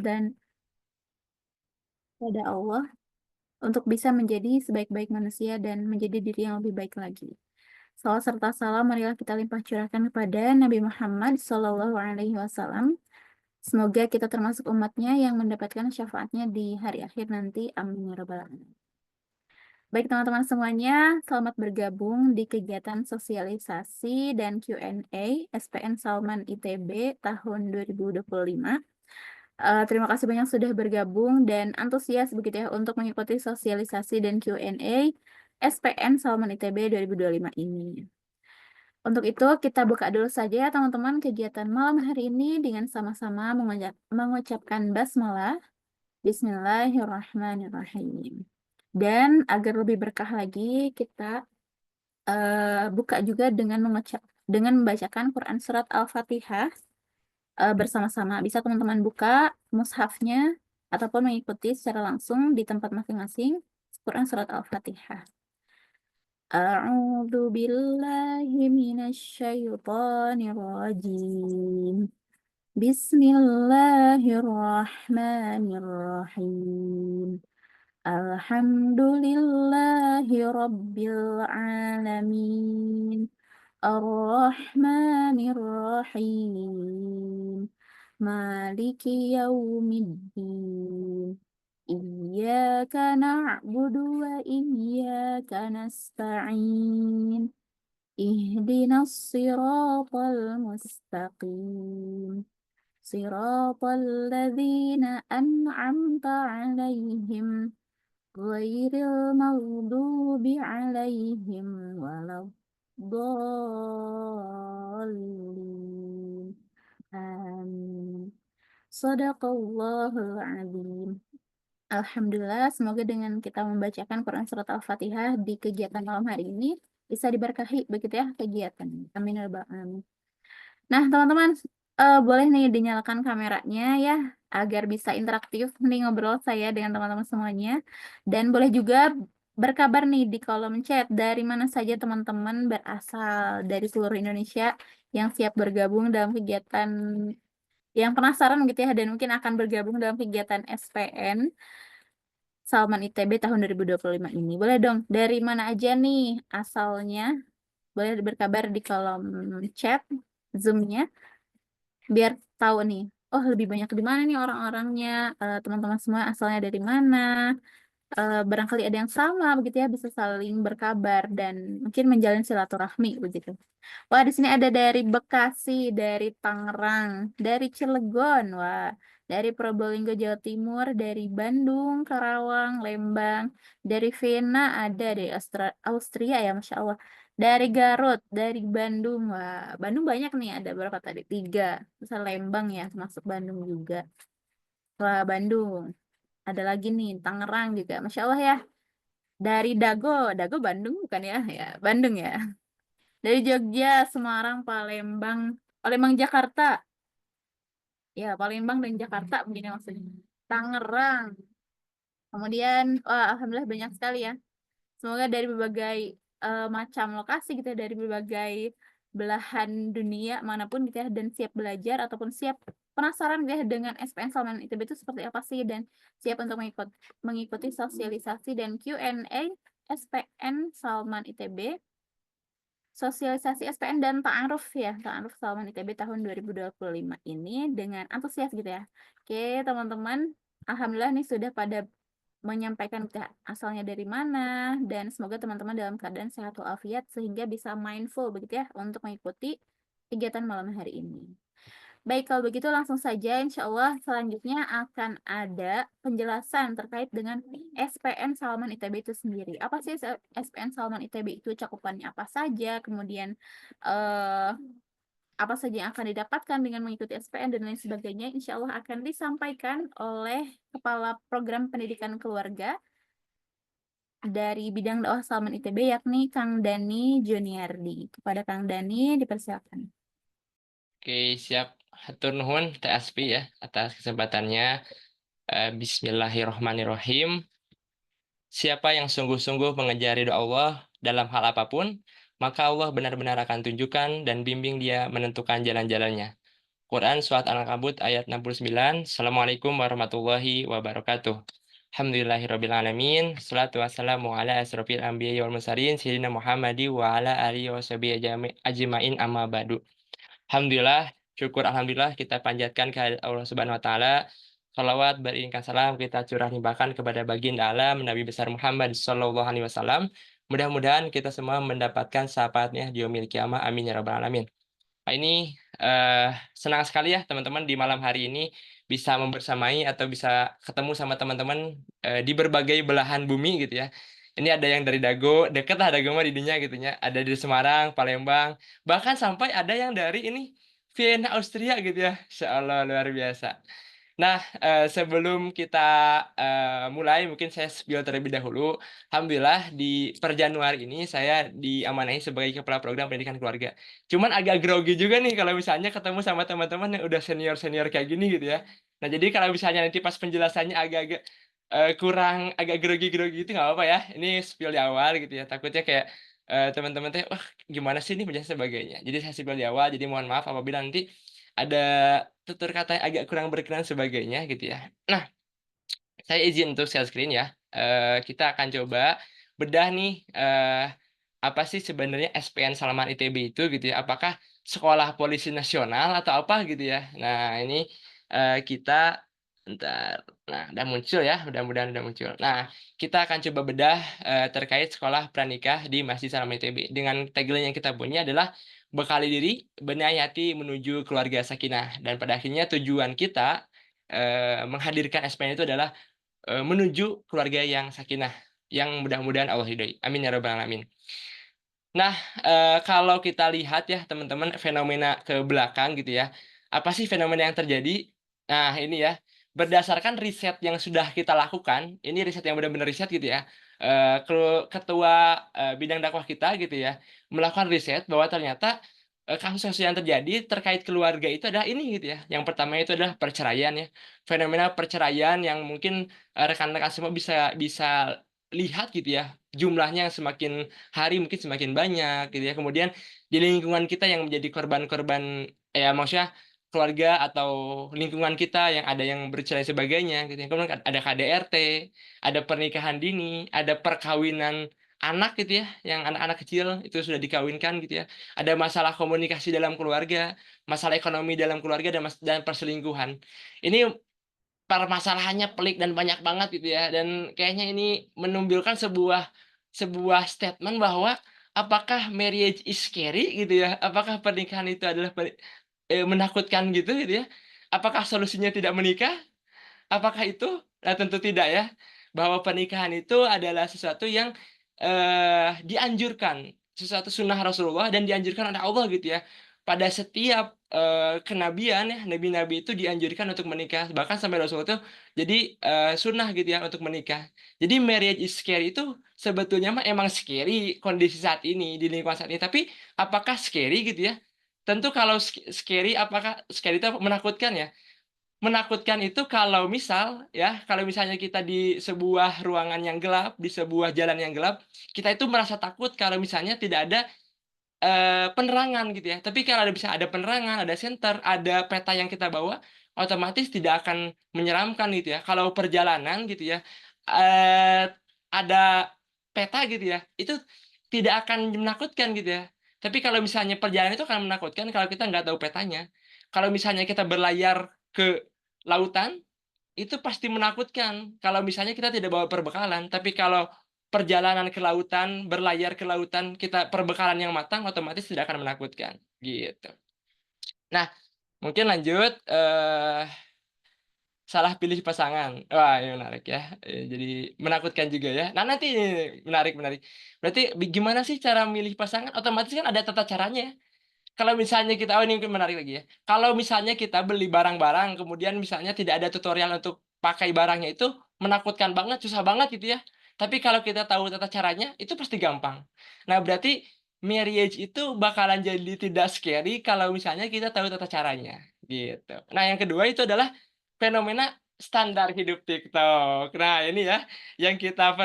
dan pada Allah untuk bisa menjadi sebaik-baik manusia dan menjadi diri yang lebih baik lagi. Salawat serta salam marilah kita limpah curahkan kepada Nabi Muhammad SAW. Semoga kita termasuk umatnya yang mendapatkan syafaatnya di hari akhir nanti. Amin ya rabbal alamin. Baik teman-teman semuanya, selamat bergabung di kegiatan sosialisasi dan Q&A SPN Salman ITB tahun 2025. Terima kasih banyak sudah bergabung dan antusias begitu ya untuk mengikuti sosialisasi dan Q&A SPN Salman ITB 2025 ini. Untuk itu kita buka dulu saja ya teman-teman kegiatan malam hari ini dengan sama-sama mengucapkan basmalah. Bismillahirrahmanirrahim. Dan agar lebih berkah lagi kita buka juga dengan membacakan Quran surat Al-Fatihah bersama-sama. Bisa teman-teman buka mushafnya ataupun mengikuti secara langsung di tempat masing-masing Quran surat Al-Fatihah. A'udzu billahi minasyaitonir rajim. Bismillahirrahmanirrahim. Alhamdulillahi rabbil alamin. Ar-Rahmanir-Rahim. Maliki yaumiddin. Iyyaka na'budu wa iyyaka nasta'in. Ihdinas siratal mustaqim. Siratal ladzina an'amta 'alaihim. Ghairil maghdubi 'alaihim waladdallin. Amin. Shadaqallahul azim. Alhamdulillah, semoga dengan kita membacakan Quran Surat Al-Fatihah di kegiatan malam hari ini bisa diberkahi begitu ya kegiatan. Amin ya rabbal alamin. Nah, teman-teman, boleh nih dinyalakan kameranya ya agar bisa interaktif nih ngobrol saya dengan teman-teman semuanya. Dan boleh juga berkabar nih di kolom chat dari mana saja teman-teman berasal dari seluruh Indonesia yang siap bergabung dalam kegiatan yang penasaran gitu ya dan mungkin akan bergabung dalam kegiatan SPN Salman ITB tahun 2025 ini. Boleh dong, dari mana aja nih asalnya? Boleh berkabar di kolom chat Zoom-nya biar tahu nih. Oh, lebih banyak di mana nih orang-orangnya, teman-teman semua asalnya dari mana. Barangkali ada yang sama begitu ya, bisa saling berkabar dan mungkin menjalin silaturahmi begitu. Wah, di sini ada dari Bekasi, dari Tangerang, dari Cilegon, wah, dari Probolinggo, Jawa Timur, dari Bandung, Karawang, Lembang, dari Vena ada dari Austria ya, Masya Allah. Dari Garut, dari Bandung, wah, Bandung banyak nih, ada berapa tadi? Tiga, terus ada Lembang ya, masuk Bandung juga. Wah, Bandung. Ada lagi nih, Tangerang juga, Masya Allah ya. Dari Dago, Dago Bandung bukan ya? Ya, Bandung ya. Dari Jogja, Semarang, Palembang, Palembang Jakarta. Ya, Palembang dan Jakarta begini maksudnya. Tangerang. Kemudian, wah, alhamdulillah banyak sekali ya. Semoga dari berbagai macam lokasi gitu ya, dari berbagai belahan dunia manapun gitu ya, dan siap belajar ataupun siap penasaran gitu ya dengan SPN Salman ITB itu seperti apa sih dan siap untuk mengikuti sosialisasi dan Q&A SPN Salman ITB. Sosialisasi SPN dan ta'aruf ya, ta'aruf Salman ITB tahun 2025 ini dengan antusias gitu ya. Oke, teman-teman, alhamdulillah nih sudah pada menyampaikan asalnya dari mana dan semoga teman-teman dalam keadaan sehat walafiat sehingga bisa mindful begitu ya untuk mengikuti kegiatan malam hari ini. Baik, kalau begitu langsung saja insya Allah selanjutnya akan ada penjelasan terkait dengan SPN Salman ITB itu sendiri. Apa sih SPN Salman ITB itu, cakupannya apa saja, kemudian eh, apa saja yang akan didapatkan dengan mengikuti SPN dan lain sebagainya, insya Allah akan disampaikan oleh Kepala Program Pendidikan Keluarga dari bidang dakwah Salman ITB yakni Kang Dani Juniardi. Kepada Kang Dani dipersilakan. Oke, siap. Hatur nuhun Teh Aspi ya atas kesempatannya. Bismillahirrahmanirrahim. Siapa yang sungguh-sungguh mengejar ridho Allah dalam hal apapun, maka Allah benar-benar akan tunjukkan dan bimbing dia menentukan jalan-jalannya. Quran Surat Al-Ankabut ayat 69. Assalamualaikum warahmatullahi wabarakatuh. Alhamdulillahirrabbilalamin. Salatu wassalamu ala asrofil anbiya wal mursalin Sayyidina Muhammadi wa ala alihi wa sahbihi ajmain amma ba'du. Alhamdulillah, syukur alhamdulillah kita panjatkan kehadirat Allah Subhanahu wa taala. Salawat beriringkan salam kita curah limpahkan kepada baginda alam Nabi besar Muhammad sallallahu alaihi wasallam. Mudah-mudahan kita semua mendapatkan syafaatnya di yaumil kiamah. Amin ya rabbal alamin. Nah, ini eh, senang sekali ya teman-teman di malam hari ini bisa membersamai atau bisa ketemu sama teman-teman di berbagai belahan bumi gitu ya. Ini ada yang dari Dago, deket lah Dago mah di dunia gitu ya. Ada di Semarang, Palembang, bahkan sampai ada yang dari ini Vienna, Austria gitu ya. Insya Allah luar biasa. Nah, sebelum kita mulai, mungkin saya spill terlebih dahulu. Alhamdulillah, di per Januari ini saya diamanahi sebagai Kepala Program Pendidikan Keluarga. Cuman agak grogi juga nih kalau misalnya ketemu sama teman-teman yang udah senior-senior kayak gini gitu ya. Nah, jadi kalau misalnya nanti pas penjelasannya agak-agak kurang, agak grogi-grogi itu nggak apa-apa ya. Ini spill di awal gitu ya. Takutnya kayak teman-teman teh, wah gimana sih ini penjelasan sebagainya. Jadi saya spill di awal, jadi mohon maaf apabila nanti ada tutur kata yang agak kurang berkenan sebagainya gitu ya. Nah, saya izin untuk share screen ya. Kita akan coba bedah nih apa sih sebenarnya SPN Salman ITB itu gitu ya. Apakah Sekolah Polisi Nasional atau apa gitu ya. Nah, ini kita bentar. Nah, udah muncul ya, mudah-mudahan udah muncul. Nah, kita akan coba bedah terkait sekolah pranikah di Masjid Salman ITB. Dengan tagline yang kita punya adalah bekali diri, benahi hati menuju keluarga sakinah. Dan pada akhirnya tujuan kita menghadirkan SPN itu adalah menuju keluarga yang sakinah, yang mudah-mudahan Allah ridhoi. Amin ya rabbal alamin. Nah, kalau kita lihat ya teman-teman fenomena ke belakang gitu ya, apa sih fenomena yang terjadi? Nah, ini ya, berdasarkan riset yang sudah kita lakukan, ini riset yang benar-benar riset gitu ya, ketua bidang dakwah kita gitu ya, melakukan riset bahwa ternyata kasus-kasus yang terjadi terkait keluarga itu adalah ini gitu ya. Yang pertama itu adalah perceraian ya, fenomena perceraian yang mungkin rekan-rekan semua bisa bisa lihat gitu ya, jumlahnya yang semakin hari mungkin semakin banyak gitu ya. Kemudian di lingkungan kita yang menjadi korban-korban maksudnya keluarga atau lingkungan kita yang ada yang bercerai sebagainya gitu ya. Kemudian ada KDRT, ada pernikahan dini, ada perkawinan anak gitu ya, yang anak-anak kecil itu sudah dikawinkan gitu ya. Ada masalah komunikasi dalam keluarga, masalah ekonomi dalam keluarga dan perselingkuhan. Ini permasalahannya pelik dan banyak banget gitu ya, dan kayaknya ini menumbuhkan sebuah sebuah statement bahwa apakah marriage is scary gitu ya, apakah pernikahan itu adalah menakutkan gitu ya, apakah solusinya tidak menikah, apakah itu? Nah, tentu tidak ya. Bahwa pernikahan itu adalah sesuatu yang dianjurkan, sesuatu sunnah Rasulullah dan dianjurkan oleh Allah gitu ya. Pada setiap kenabian ya, nabi-nabi itu dianjurkan untuk menikah. Bahkan sampai Rasulullah itu jadi sunnah gitu ya untuk menikah. Jadi marriage is scary itu sebetulnya mah emang scary kondisi saat ini di lingkungan saat ini. Tapi apakah scary gitu ya? Tentu kalau scary, apakah scary itu menakutkan ya? Menakutkan itu kalau misal ya, kalau misalnya kita di sebuah ruangan yang gelap, di sebuah jalan yang gelap, kita itu merasa takut kalau misalnya tidak ada penerangan gitu ya. Tapi kalau bisa ada penerangan, ada senter, ada peta yang kita bawa, otomatis tidak akan menyeramkan gitu ya. Kalau perjalanan gitu ya, eh, ada peta gitu ya, itu tidak akan menakutkan gitu ya. Tapi kalau misalnya perjalanan itu akan menakutkan kalau kita nggak tahu petanya. Kalau misalnya kita berlayar ke lautan, itu pasti menakutkan kalau misalnya kita tidak bawa perbekalan. Tapi kalau perjalanan ke lautan, berlayar ke lautan, kita perbekalan yang matang, otomatis tidak akan menakutkan. Gitu. Nah, mungkin lanjut. Salah pilih pasangan. Wah, ini menarik ya. Jadi menakutkan juga ya. Nah, nanti ini menarik, menarik. Berarti gimana sih cara milih pasangan? Otomatis kan ada tata caranya ya. Kalau misalnya kita, oh ini mungkin menarik lagi ya. Kalau misalnya kita beli barang-barang, kemudian misalnya tidak ada tutorial untuk pakai barangnya itu, menakutkan banget, susah banget gitu ya. Tapi kalau kita tahu tata caranya, itu pasti gampang. Nah, berarti marriage itu bakalan jadi tidak scary kalau misalnya kita tahu tata caranya. Gitu. Nah, yang kedua itu adalah fenomena standar hidup TikTok. Nah, ini ya yang kita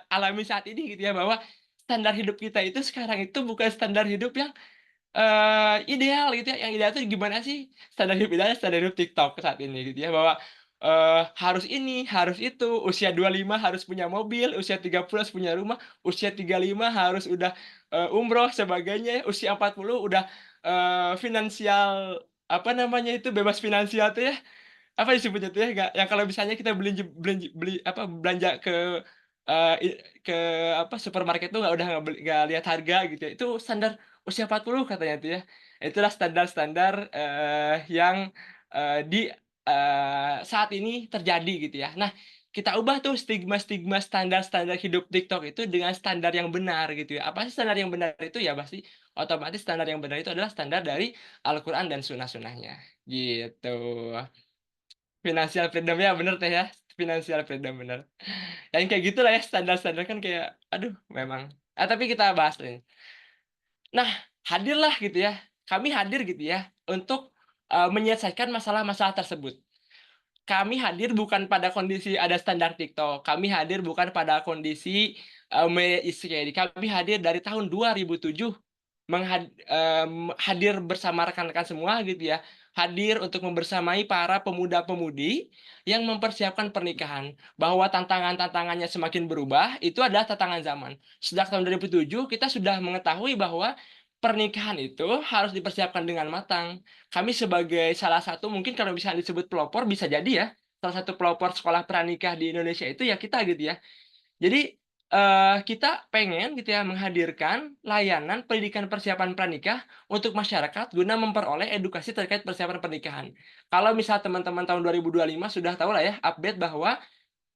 alami saat ini gitu ya, bahwa standar hidup kita itu sekarang itu bukan standar hidup yang ideal gitu ya, yang ideal tuh gimana sih, standar hidup idealnya standar hidup TikTok saat ini gitu ya, bahwa, harus ini, harus itu, usia 25 harus punya mobil, usia 30 harus punya rumah, usia 35 harus udah, umroh sebagainya, usia 40 udah, finansial, apa namanya itu, bebas finansial tuh ya, apa disebutnya tuh ya, nggak yang kalau misalnya kita beli apa, belanja ke, eee, i ke apa, supermarket tuh nggak lihat harga gitu ya, itu standar usia 40 katanya tuh ya. Itulah standar-standar, yang, saat ini terjadi gitu ya. Nah, kita ubah tuh stigma-stigma standar-standar hidup TikTok itu dengan standar yang benar gitu ya. Apa sih standar yang benar itu? Ya pasti otomatis standar yang benar itu adalah standar dari Al-Quran dan sunnah-sunnahnya, gitu. Financial freedom, ya bener Teh ya, financial freedom, bener. Yang kayak gitulah ya standar-standar kan kayak, aduh memang. Tapi kita bahas nih. Nah, hadirlah gitu ya, kami hadir gitu ya untuk, menyelesaikan masalah-masalah tersebut. Kami hadir bukan pada kondisi ada standar TikTok, kami hadir bukan pada kondisi, Media Isuke. Kami hadir dari tahun 2007 hadir bersama rekan-rekan semua gitu ya, hadir untuk membersamai para pemuda-pemudi yang mempersiapkan pernikahan, bahwa tantangan-tantangannya semakin berubah, itu adalah tantangan zaman. Sejak tahun 2007 kita sudah mengetahui bahwa pernikahan itu harus dipersiapkan dengan matang. Kami sebagai salah satu mungkin kalau misalnya disebut pelopor bisa jadi ya, salah satu pelopor sekolah pranikah di Indonesia itu ya kita gitu ya. Jadi, kita pengen gitu ya menghadirkan layanan pendidikan persiapan pranikah untuk masyarakat guna memperoleh edukasi terkait persiapan pernikahan. Kalau misal teman-teman tahun 2025 sudah tahu lah ya update bahwa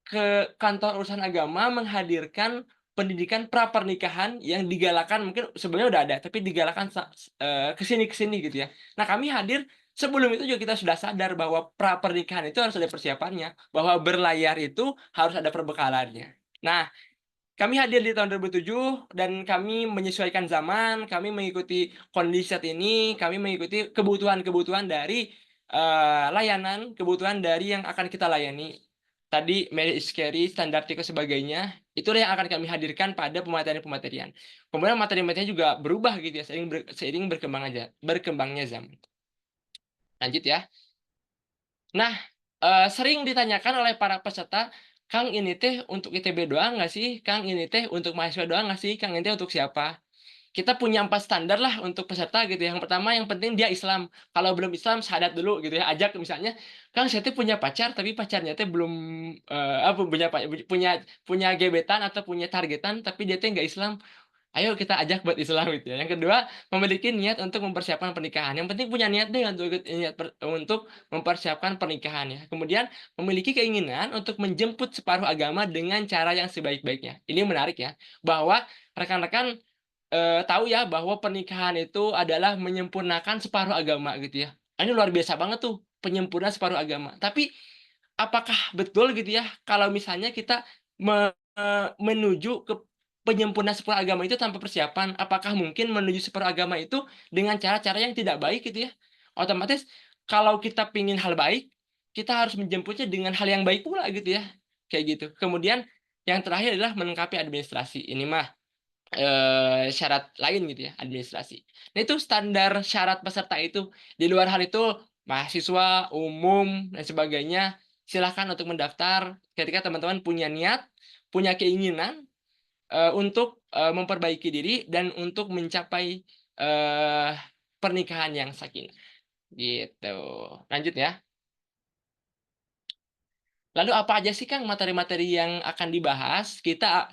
ke kantor urusan agama menghadirkan pendidikan pra-pernikahan yang digalakan mungkin sebelumnya udah ada, tapi digalakan ke sini gitu ya. Nah, kami hadir sebelum itu juga kita sudah sadar bahwa pra-pernikahan itu harus ada persiapannya, bahwa berlayar itu harus ada perbekalannya. Nah, kami hadir di tahun 2007 dan kami menyesuaikan zaman, kami mengikuti kondisi saat ini, kami mengikuti kebutuhan-kebutuhan dari, layanan, kebutuhan dari yang akan kita layani. Tadi marriage is carry, standar TIKO sebagainya, itulah yang akan kami hadirkan pada pematerian-pematerian. Kemudian materi-materinya juga berubah gitu ya, seiring berkembangnya zaman. Lanjut ya. Nah, sering ditanyakan oleh para peserta, "Kang, ini teh untuk ITB doang nggak sih? Kang, ini teh untuk mahasiswa doang nggak sih? Kang, ini teh untuk siapa?" Kita punya 4 standar lah untuk peserta gitu ya. Yang pertama, yang penting dia Islam. Kalau belum Islam, syahadat dulu gitu ya. Ajak misalnya, "Kang, saya teh punya pacar, tapi pacarnya teh belum, punya punya gebetan atau punya targetan, tapi dia teh nggak Islam. Ayo kita ajak buat Islam," gitu ya. Yang kedua, memiliki niat untuk mempersiapkan pernikahan. Yang penting punya niat deh untuk untuk mempersiapkan pernikahan ya. Kemudian memiliki keinginan untuk menjemput separuh agama dengan cara yang sebaik-baiknya. Ini menarik ya, bahwa rekan-rekan, tahu ya bahwa pernikahan itu adalah menyempurnakan separuh agama gitu ya. Ini luar biasa banget tuh, penyempurnaan separuh agama. Tapi apakah betul gitu ya, kalau misalnya kita menuju ke penyempurnaan separuh agama itu tanpa persiapan? Apakah mungkin menuju separuh agama itu dengan cara-cara yang tidak baik gitu ya? Otomatis kalau kita pingin hal baik, kita harus menjemputnya dengan hal yang baik pula gitu ya, kayak gitu. Kemudian yang terakhir adalah melengkapi administrasi. Ini mah, syarat lain gitu ya, administrasi. Nah itu standar syarat peserta itu. Di luar hal itu, mahasiswa, umum, dan sebagainya, silakan untuk mendaftar ketika teman-teman punya niat, punya keinginan, untuk, memperbaiki diri dan untuk mencapai, eee, pernikahan yang sakinah, gitu. Lanjut ya. Lalu apa aja sih Kang materi-materi yang akan dibahas? Kita,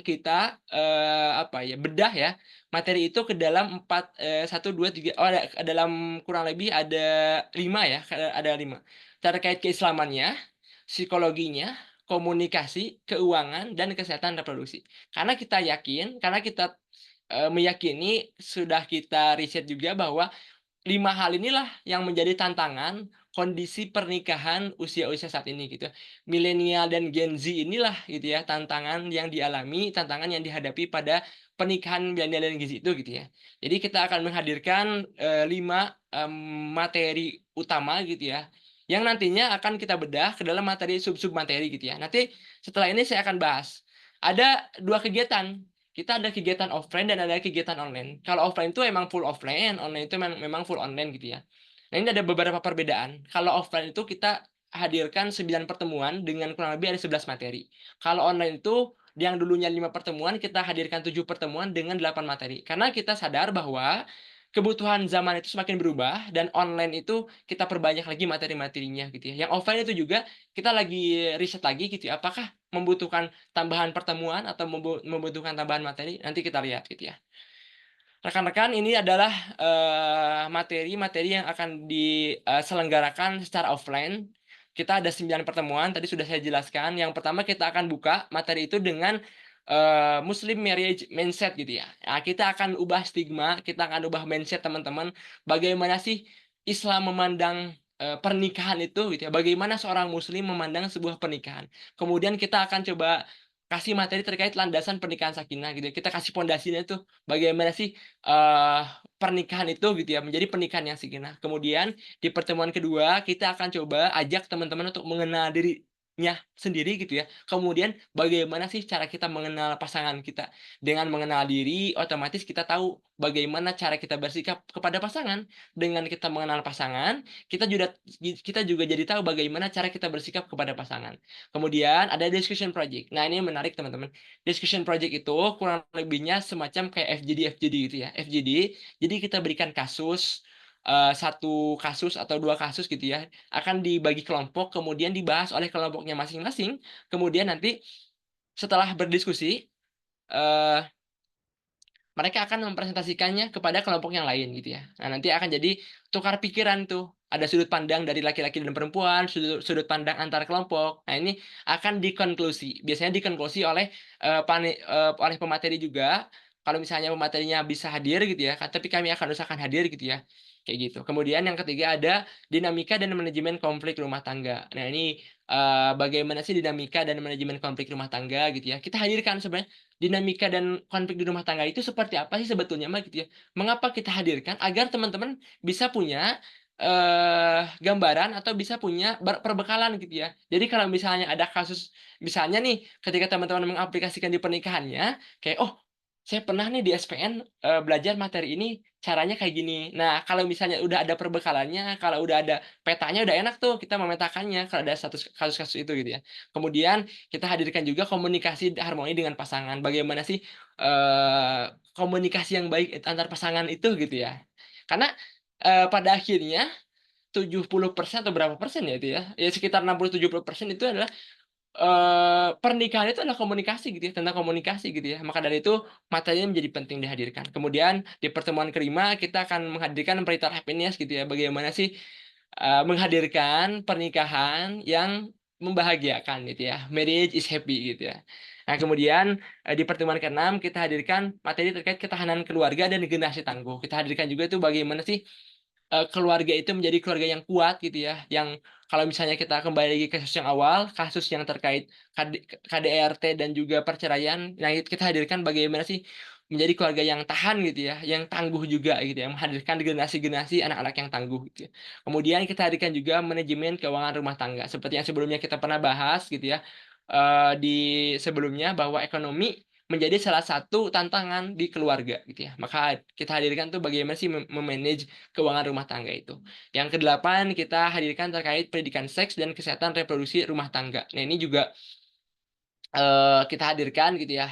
apa ya, bedah ya, materi itu ke dalam 4, 1, 2, 3, oh ada dalam kurang lebih ada 5 ya, ada 5. Terkait keislamannya, psikologinya, komunikasi, keuangan, dan kesehatan reproduksi. Karena kita, meyakini, sudah kita riset juga bahwa 5 hal inilah yang menjadi tantangan kondisi pernikahan usia-usia saat ini gitu. Milenial dan Gen Z inilah gitu ya tantangan yang dialami, tantangan yang dihadapi pada pernikahan milenial dan Gen Z itu gitu ya. Jadi kita akan menghadirkan, 5, materi utama gitu ya, yang nantinya akan kita bedah ke dalam materi sub-sub materi gitu ya. Nanti setelah ini saya akan bahas. Ada 2 kegiatan. kita ada kegiatan offline dan ada kegiatan online. Kalau offline itu emang full offline, online itu memang full online gitu ya. Nah, ini ada beberapa perbedaan. Kalau offline itu kita hadirkan 9 pertemuan dengan kurang lebih ada 11 materi. Kalau online itu yang dulunya 5 pertemuan, kita hadirkan 7 pertemuan dengan 8 materi. Karena kita sadar bahwa kebutuhan zaman itu semakin berubah dan online itu kita perbanyak lagi materi-materinya gitu ya. Yang offline itu juga kita lagi riset lagi gitu ya. Apakah membutuhkan tambahan pertemuan atau membutuhkan tambahan materi? Nanti kita lihat gitu ya. Rekan-rekan, ini adalah materi-materi yang akan diselenggarakan secara offline. Kita ada 9 pertemuan, tadi sudah saya jelaskan. Yang pertama kita akan buka materi itu dengan Muslim marriage mindset gitu ya. Nah, kita akan ubah stigma, kita akan ubah mindset teman-teman. Bagaimana sih Islam memandang pernikahan itu gitu ya. Bagaimana seorang muslim memandang sebuah pernikahan. Kemudian kita akan coba kasih materi terkait landasan pernikahan sakinah gitu ya. Kita kasih pondasinya itu bagaimana sih pernikahan itu gitu ya, menjadi pernikahan yang sakinah. Kemudian di pertemuan kedua kita akan coba ajak teman-teman untuk mengenal dirinya sendiri gitu ya. Kemudian bagaimana sih cara kita mengenal pasangan kita. Dengan mengenal diri, otomatis kita tahu bagaimana cara kita bersikap kepada pasangan. Dengan kita mengenal pasangan, kita juga jadi tahu bagaimana cara kita bersikap kepada pasangan. Kemudian ada discussion project. Nah, ini menarik teman-teman. Discussion project itu kurang lebihnya semacam kayak FGD gitu ya. FGD, jadi kita berikan kasus, satu kasus atau dua kasus gitu ya, akan dibagi kelompok, kemudian dibahas oleh kelompoknya masing-masing. Kemudian nanti setelah berdiskusi, eh, mereka akan mempresentasikannya kepada kelompok yang lain gitu ya. Nah, nanti akan jadi tukar pikiran tuh. Ada sudut pandang dari laki-laki dan perempuan, sudut pandang antar kelompok. Nah, ini akan dikonklusi. Biasanya dikonklusi oleh oleh pemateri juga. Kalau misalnya pematerinya bisa hadir gitu ya, tapi kami akan usahakan hadir gitu ya. Kayak gitu. Kemudian yang ketiga ada dinamika dan manajemen konflik rumah tangga. Nah, ini bagaimana sih dinamika dan manajemen konflik rumah tangga gitu ya. Kita hadirkan sebenarnya dinamika dan konflik di rumah tangga itu seperti apa sih sebetulnya Mbak gitu ya. Mengapa kita hadirkan agar teman-teman bisa punya gambaran atau bisa punya perbekalan gitu ya. Jadi kalau misalnya ada kasus misalnya nih ketika teman-teman mengaplikasikan di pernikahannya kayak oh saya pernah nih di SPN belajar materi ini caranya kayak gini. Nah, kalau misalnya udah ada perbekalannya, kalau udah ada petanya udah enak tuh kita memetakannya kalau ada satu kasus-kasus itu gitu ya. Kemudian kita hadirkan juga komunikasi harmoni dengan pasangan. Bagaimana sih eh, komunikasi yang baik antar pasangan itu gitu ya. Karena pada akhirnya 70% atau berapa persen ya itu ya. Ya sekitar 60-70% itu adalah pernikahan itu adalah komunikasi gitu ya, tentang komunikasi gitu ya. Maka dari itu materinya menjadi penting dihadirkan. Kemudian di pertemuan kelima kita akan menghadirkan perital happiness gitu ya. Bagaimana sih menghadirkan pernikahan yang membahagiakan gitu ya. Marriage is happy gitu ya. Nah, kemudian di pertemuan keenam kita hadirkan materi terkait ketahanan keluarga dan generasi tangguh. Kita hadirkan juga itu bagaimana sih keluarga itu menjadi keluarga yang kuat gitu ya. Yang kalau misalnya kita kembali lagi ke kasus yang awal, kasus yang terkait KDRT dan juga perceraian, nah itu kita hadirkan bagaimana sih menjadi keluarga yang tahan gitu ya, yang tangguh juga gitu ya, menghadirkan generasi-generasi anak-anak yang tangguh gitu ya. Kemudian kita hadirkan juga manajemen keuangan rumah tangga, seperti yang sebelumnya kita pernah bahas gitu ya, di sebelumnya bahwa ekonomi menjadi salah satu tantangan di keluarga gitu ya. Maka kita hadirkan tuh bagaimana sih memanage keuangan rumah tangga itu. Yang kedelapan kita hadirkan terkait pendidikan seks dan kesehatan reproduksi rumah tangga. Nah, ini juga kita hadirkan gitu ya.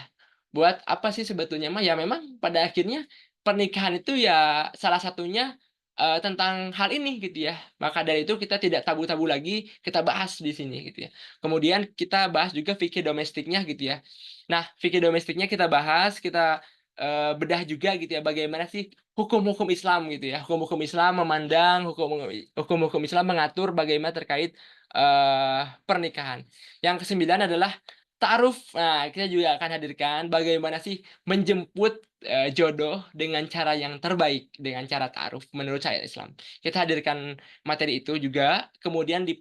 Buat apa sih sebetulnya mah? Ya memang pada akhirnya pernikahan itu ya salah satunya tentang hal ini gitu ya. Maka dari itu kita tidak tabu-tabu lagi, kita bahas di sini gitu ya. Kemudian kita bahas juga fikih domestiknya gitu ya. Nah, fikih domestiknya kita bahas, kita bedah juga gitu ya. Bagaimana sih hukum-hukum Islam gitu ya. Hukum-hukum Islam memandang, hukum-hukum Islam mengatur bagaimana terkait pernikahan. Yang kesembilan adalah ta'aruf. Nah, kita juga akan hadirkan bagaimana sih menjemput jodoh dengan cara yang terbaik, dengan cara ta'aruf menurut syariat Islam. Kita hadirkan materi itu juga, kemudian di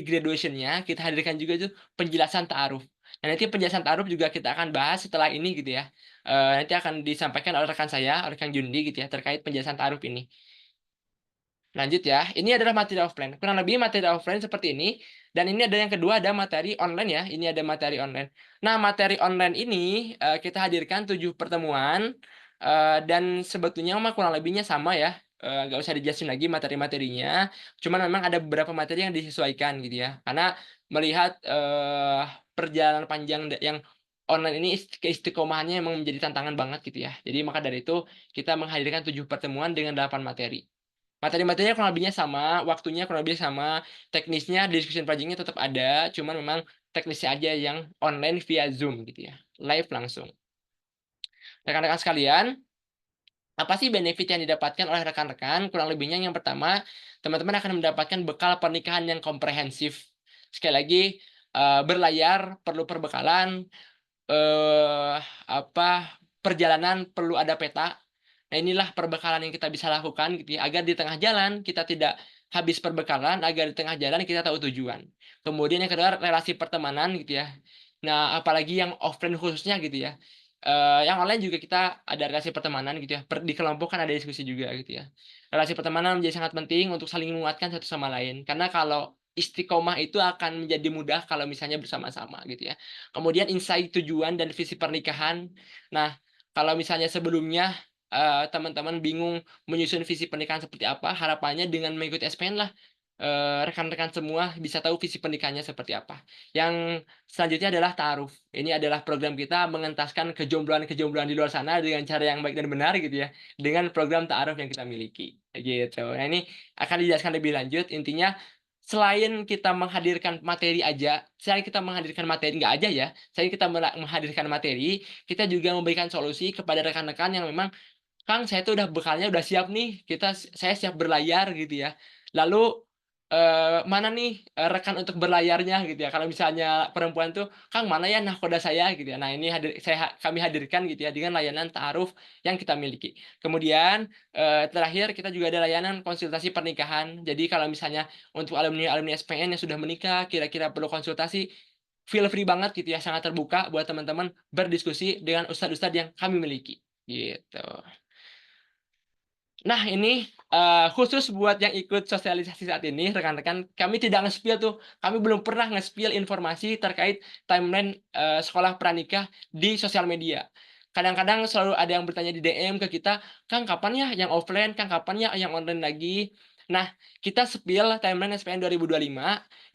graduation-nya kita hadirkan juga itu penjelasan ta'aruf. Nah, nanti penjelasan ta'aruf juga kita akan bahas setelah ini gitu ya. Nanti akan disampaikan oleh rekan saya, oleh Kang Jundi gitu ya, terkait penjelasan ta'aruf ini. Lanjut ya, ini adalah materi offline. Kurang lebih materi offline seperti ini. Dan ini ada yang kedua, ada materi online ya. Ini ada materi online. Nah, materi online ini kita hadirkan 7 pertemuan dan sebetulnya mah kurang lebihnya sama ya. Nggak usah dijelasin lagi materi-materinya. Cuman memang ada beberapa materi yang disesuaikan gitu ya. Karena melihat perjalanan panjang yang online ini keistiqomahannya memang menjadi tantangan banget gitu ya. Jadi maka dari itu kita menghadirkan 7 pertemuan dengan 8 materi. Materi-materinya kurang lebihnya sama, waktunya kurang lebih sama, teknisnya, discussion project-nya tetap ada, cuman memang teknisnya aja yang online via Zoom gitu ya, live langsung. Rekan-rekan sekalian, apa sih benefit yang didapatkan oleh rekan-rekan? Kurang lebihnya yang pertama, teman-teman akan mendapatkan bekal pernikahan yang komprehensif. Sekali lagi, berlayar perlu perbekalan, eh apa perjalanan perlu ada peta. Nah, inilah perbekalan yang kita bisa lakukan gitu ya, agar di tengah jalan kita tidak habis perbekalan, agar di tengah jalan kita tahu tujuan. Kemudian yang kedua, relasi pertemanan gitu ya. Nah, apalagi yang offline khususnya gitu ya. Yang online juga kita ada relasi pertemanan gitu ya. Di kelompok kan ada diskusi juga gitu ya. Relasi pertemanan menjadi sangat penting untuk saling menguatkan satu sama lain. Karena kalau istiqomah itu akan menjadi mudah kalau misalnya bersama-sama gitu ya. Kemudian insight tujuan dan visi pernikahan. Nah, kalau misalnya sebelumnya teman-teman bingung menyusun visi pernikahan seperti apa, harapannya dengan mengikuti SPN lah rekan-rekan semua bisa tahu visi pernikahannya seperti apa. Yang selanjutnya adalah ta'aruf. Ini adalah program kita mengentaskan kejombloan-kejombloan di luar sana dengan cara yang baik dan benar gitu ya. Dengan program ta'aruf yang kita miliki. Gitu. Nah, ini akan dijelaskan lebih lanjut. Intinya selain kita menghadirkan materi aja, selain kita menghadirkan materi nggak aja ya, selain kita menghadirkan materi, kita juga memberikan solusi kepada rekan-rekan yang memang Kang, saya tuh udah bekalnya udah siap nih. Saya siap berlayar gitu ya. Lalu mana nih rekan untuk berlayarnya gitu ya. Kalau misalnya perempuan tuh, Kang mana ya nahkoda saya gitu ya. Nah, ini kami hadirkan gitu ya dengan layanan ta'aruf yang kita miliki. Kemudian terakhir kita juga ada layanan konsultasi pernikahan. Jadi kalau misalnya untuk alumni-alumni SPN yang sudah menikah, kira-kira perlu konsultasi, feel free banget gitu ya, sangat terbuka buat teman-teman berdiskusi dengan ustadz-ustadz yang kami miliki. Gitu. Nah, ini khusus buat yang ikut sosialisasi saat ini, rekan-rekan, kami tidak nge-spill tuh. Kami belum pernah nge-spill informasi terkait timeline sekolah pranikah di sosial media. Kadang-kadang selalu ada yang bertanya di DM ke kita, Kang, kapan ya yang offline? Kang, kapan ya yang online lagi? Nah, kita spill timeline SPN 2025,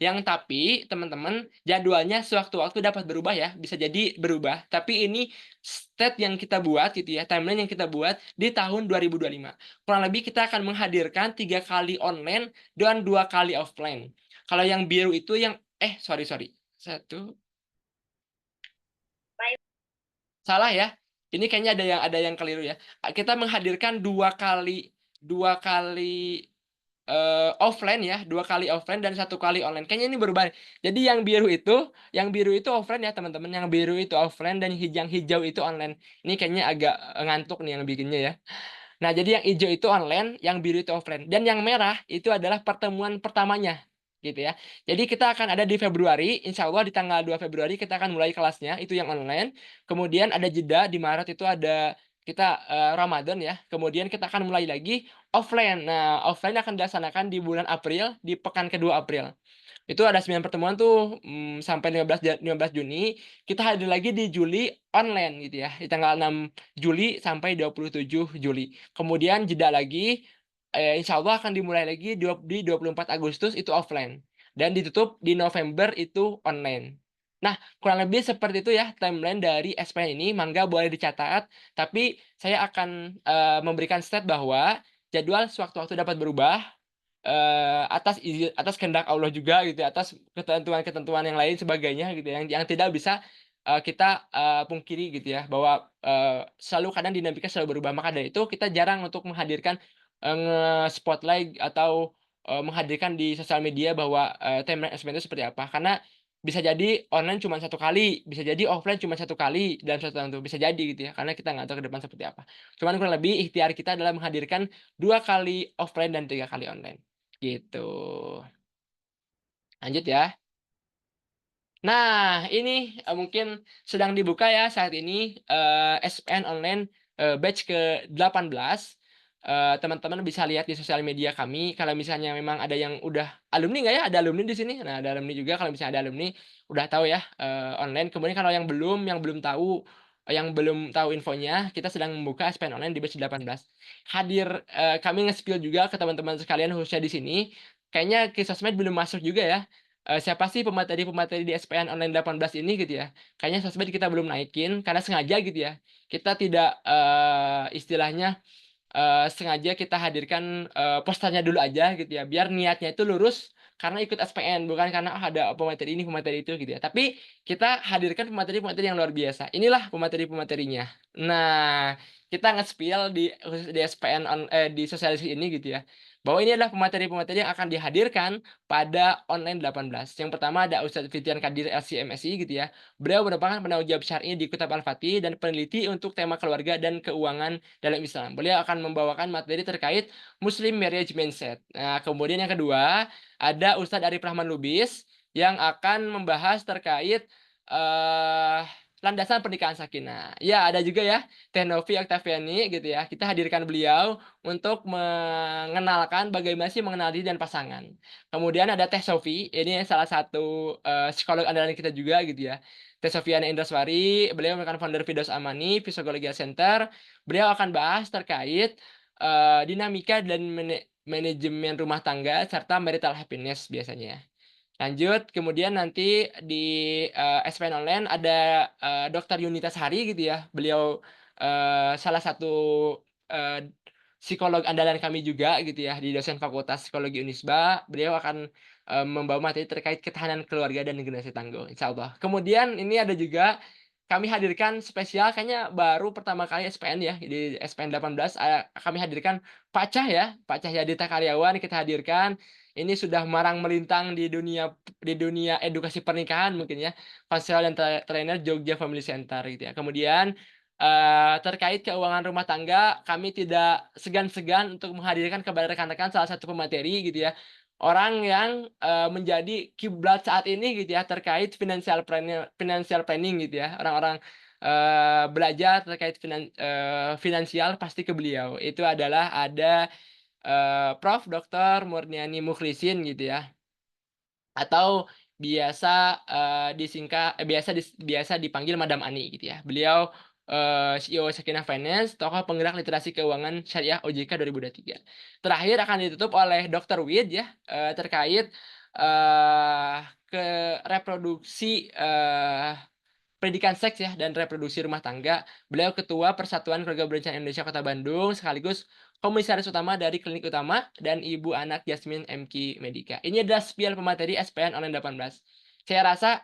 yang tapi teman-teman jadwalnya sewaktu-waktu dapat berubah ya, bisa jadi berubah. Tapi ini state yang kita buat gitu ya, timeline yang kita buat di tahun 2025. Kurang lebih kita akan menghadirkan 3 kali online dan 2 kali offline. Kalau yang biru itu yang sorry sorry satu salah ya. Ini kayaknya ada yang keliru ya. Kita menghadirkan 2 kali offline ya, 2 kali offline dan 1 kali online. Kayaknya ini berubah. Jadi yang biru itu offline ya teman-teman. Yang biru itu offline dan yang hijau itu online. Ini kayaknya agak ngantuk nih yang bikinnya ya. Nah, jadi yang hijau itu online, yang biru itu offline. Dan yang merah itu adalah pertemuan pertamanya. Gitu ya. Jadi kita akan ada di Februari, insya Allah di tanggal 2 Februari kita akan mulai kelasnya, itu yang online. Kemudian ada jeda, di Maret itu ada kita Ramadan ya. Kemudian kita akan mulai lagi offline. Nah, offline akan dilaksanakan di bulan April, di pekan kedua April. Itu ada 9 pertemuan tuh sampai 15 Juni. Kita hadir lagi di Juli online gitu ya. Di tanggal 6 Juli sampai 27 Juli. Kemudian jeda lagi insya Allah akan dimulai lagi di 24 Agustus itu offline. Dan ditutup di November itu online. Nah, kurang lebih seperti itu ya timeline dari SPN ini. Mangga boleh dicatat. Tapi saya akan memberikan stat bahwa jadwal sewaktu-waktu dapat berubah atas izin atas kehendak Allah juga gitu ya, atas ketentuan-ketentuan yang lain sebagainya gitu ya, yang tidak bisa kita pungkiri gitu ya bahwa selalu kadang dinamika selalu berubah. Maka dari itu kita jarang untuk menghadirkan nge-spotlight atau menghadirkan di sosial media bahwa timeline SBN itu seperti apa, karena bisa jadi online cuma 1 kali, bisa jadi offline cuma 1 kali dalam satu tahun, tuh bisa jadi gitu ya, karena kita nggak tahu ke depan seperti apa. Cuman kurang lebih ikhtiar kita adalah menghadirkan 2 kali offline dan 3 kali online. Gitu. Lanjut ya. Nah, ini mungkin sedang dibuka ya saat ini SPN online batch ke-18. teman-teman bisa lihat di sosial media kami. Kalau misalnya memang ada yang udah alumni nggak ya? Ada alumni di sini? Nah, ada alumni juga. Kalau misalnya ada alumni, udah tahu ya online. Kemudian kalau yang belum tahu infonya, kita sedang membuka SPN online di batch 18. Kami nge-spill juga ke teman-teman sekalian khususnya di sini. Kayaknya ke sosmed belum masuk juga ya. Siapa sih pemateri-pemateri di SPN online 18 ini gitu ya? Kayaknya sosmed kita belum naikin karena sengaja gitu ya. Kita tidak istilahnya sengaja kita hadirkan, posternya dulu aja gitu ya, biar niatnya itu lurus karena ikut SPN, bukan karena, ada pemateri ini, pemateri itu gitu ya. Tapi kita hadirkan pemateri-pemateri yang luar biasa. Inilah pemateri-pematerinya. Nah, kita nge-spill khusus di di sosialisasi ini gitu ya, bahwa ini adalah pemateri-pemateri yang akan dihadirkan pada online 18. Yang pertama ada Ustadz Fitian Kadir LC MSI gitu ya. Beliau merupakan penanggung jawab syar'i di Kitab Al-Fatih dan peneliti untuk tema keluarga dan keuangan dalam Islam. Beliau akan membawakan materi terkait Muslim marriage mindset. Nah, kemudian yang kedua, ada Ustadz Arif Rahman Lubis yang akan membahas terkait eh landasan pernikahan sakinah. Ya, ada juga ya Teh Novi Oktaviani gitu ya. Kita hadirkan beliau untuk mengenalkan bagaimana sih mengenal diri dan pasangan. Kemudian ada Teh Sofi, ini salah satu psikolog andalan kita juga gitu ya. Teh Sofiana Indraswari, beliau merupakan founder Fidos Amani, Psikologi Center. Beliau akan bahas terkait dinamika dan manajemen rumah tangga serta marital happiness biasanya. Lanjut, kemudian nanti di SPN Online ada Dr. Yunita Sari gitu ya. Beliau salah satu eh, psikolog andalan kami juga gitu ya di dosen Fakultas Psikologi Unisba. Beliau akan membawa materi terkait ketahanan keluarga dan generasi tangguh, insya Allah. Kemudian ini ada juga kami hadirkan spesial, kayaknya baru pertama kali SPN ya, di SPN 18 kami hadirkan Pak Cah ya, Pak Cahyadita Karyawan kita hadirkan. Ini sudah marang melintang di dunia edukasi pernikahan mungkin ya. Konselor dan trainer Jogja Family Center gitu ya. Kemudian terkait keuangan rumah tangga, kami tidak segan-segan untuk menghadirkan kepada rekan-rekan salah satu pemateri gitu ya. Orang yang menjadi kiblat saat ini gitu ya terkait financial planning gitu ya. Orang-orang belajar terkait finansial pasti ke beliau. Itu adalah ada Prof. Dr. Murniani Mukhlisin gitu ya, atau biasa dipanggil Madam Ani gitu ya. Beliau CEO Sakinah Finance, tokoh penggerak literasi keuangan syariah OJK 2023. Terakhir akan ditutup oleh Dr. Wid ya, terkait eh ke reproduksi pendidikan seks ya dan reproduksi rumah tangga. Beliau Ketua Persatuan Keluarga Berencana Indonesia Kota Bandung sekaligus Komisaris Utama dari Klinik Utama dan Ibu Anak Yasmin MQ Medika. Ini adalah spill pemateri SPN Online 18. Saya rasa